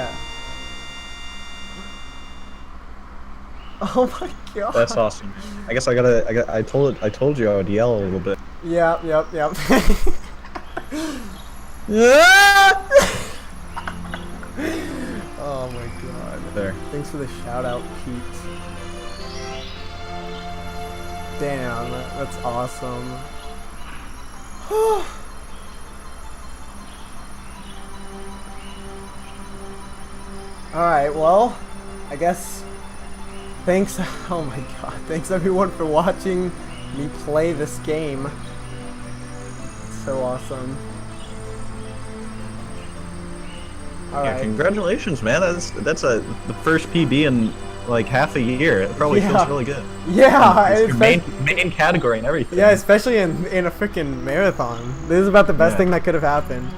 Oh my God. That's awesome. I guess I told you I would yell a little bit. Yep. Oh my God. There. Thanks for the shout out, Pete. Damn, that's awesome. Alright, well, I guess thanks, oh my god, thanks everyone for watching me play this game. It's so awesome. Yeah, Alright. congratulations, man. That's the first PB in like half a year. It probably feels really good. Yeah, It's your it's main category and everything. yeah, especially in a freaking marathon. This is about the best Yeah. thing that could have happened.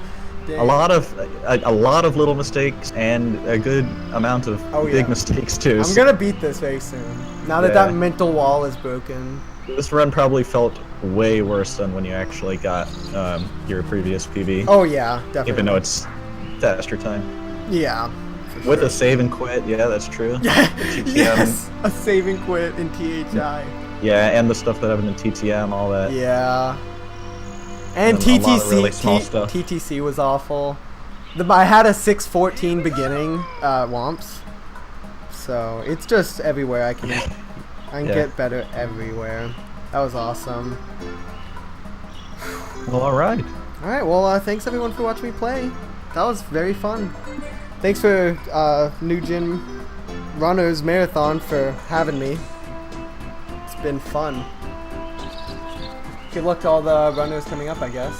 A lot of little mistakes and a good amount of big mistakes too. I'm gonna beat this very soon. Now that Yeah. that mental wall is broken. This run probably felt way worse than when you actually got your previous PB. Oh yeah, definitely. Even though it's faster time. Yeah. With a save and quit, yeah, that's true. Yes, a save and quit in THI. Yeah, and the stuff that happened in TTM, all that. Yeah. And A lot of TTC, really small stuff. TTC was awful. I had a 6:14 beginning Womps, so it's just everywhere. I can get better everywhere. That was awesome. Well, all right. All right, well, thanks everyone for watching me play. That was very fun. Thanks for New Gen Runners Marathon for having me. It's been fun. Good luck to all the runners coming up, I guess.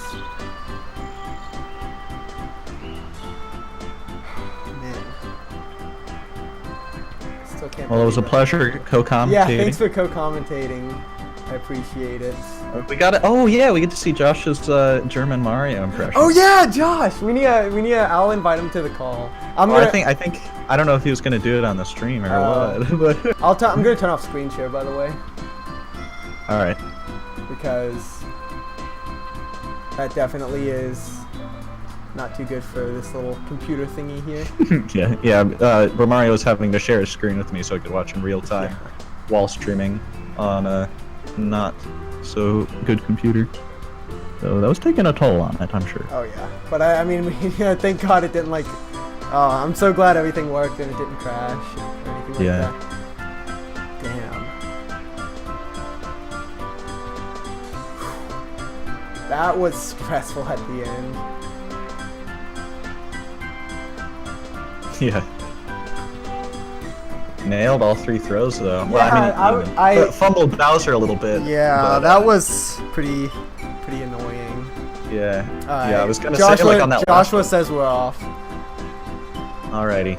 Man. Still can't Well, it was a believe pleasure co-commentating. Yeah, thanks for co-commentating. I appreciate it. We got it. Oh yeah, we get to see Josh's German Mario impression. Oh yeah, Josh! We need to I'll invite him to the call. I think I don't know if he was gonna do it on the stream or what, but I'm gonna turn off screen share, by the way, all right. because that definitely is not too good for this little computer thingy here. yeah. Romario was having to share his screen with me so I could watch in real time while streaming on a not so good computer. So that was taking a toll on it, I'm sure. Oh yeah, but I mean, yeah, thank God it didn't I'm so glad everything worked and it didn't crash or anything like that. Damn. That was stressful at the end. Yeah. Nailed all 3 throws though. Yeah, well, I fumbled Bowser a little bit. Yeah, but, that was pretty annoying. Yeah. Yeah, I was gonna say Joshua, like on that Joshua last says we're off. one. Alrighty.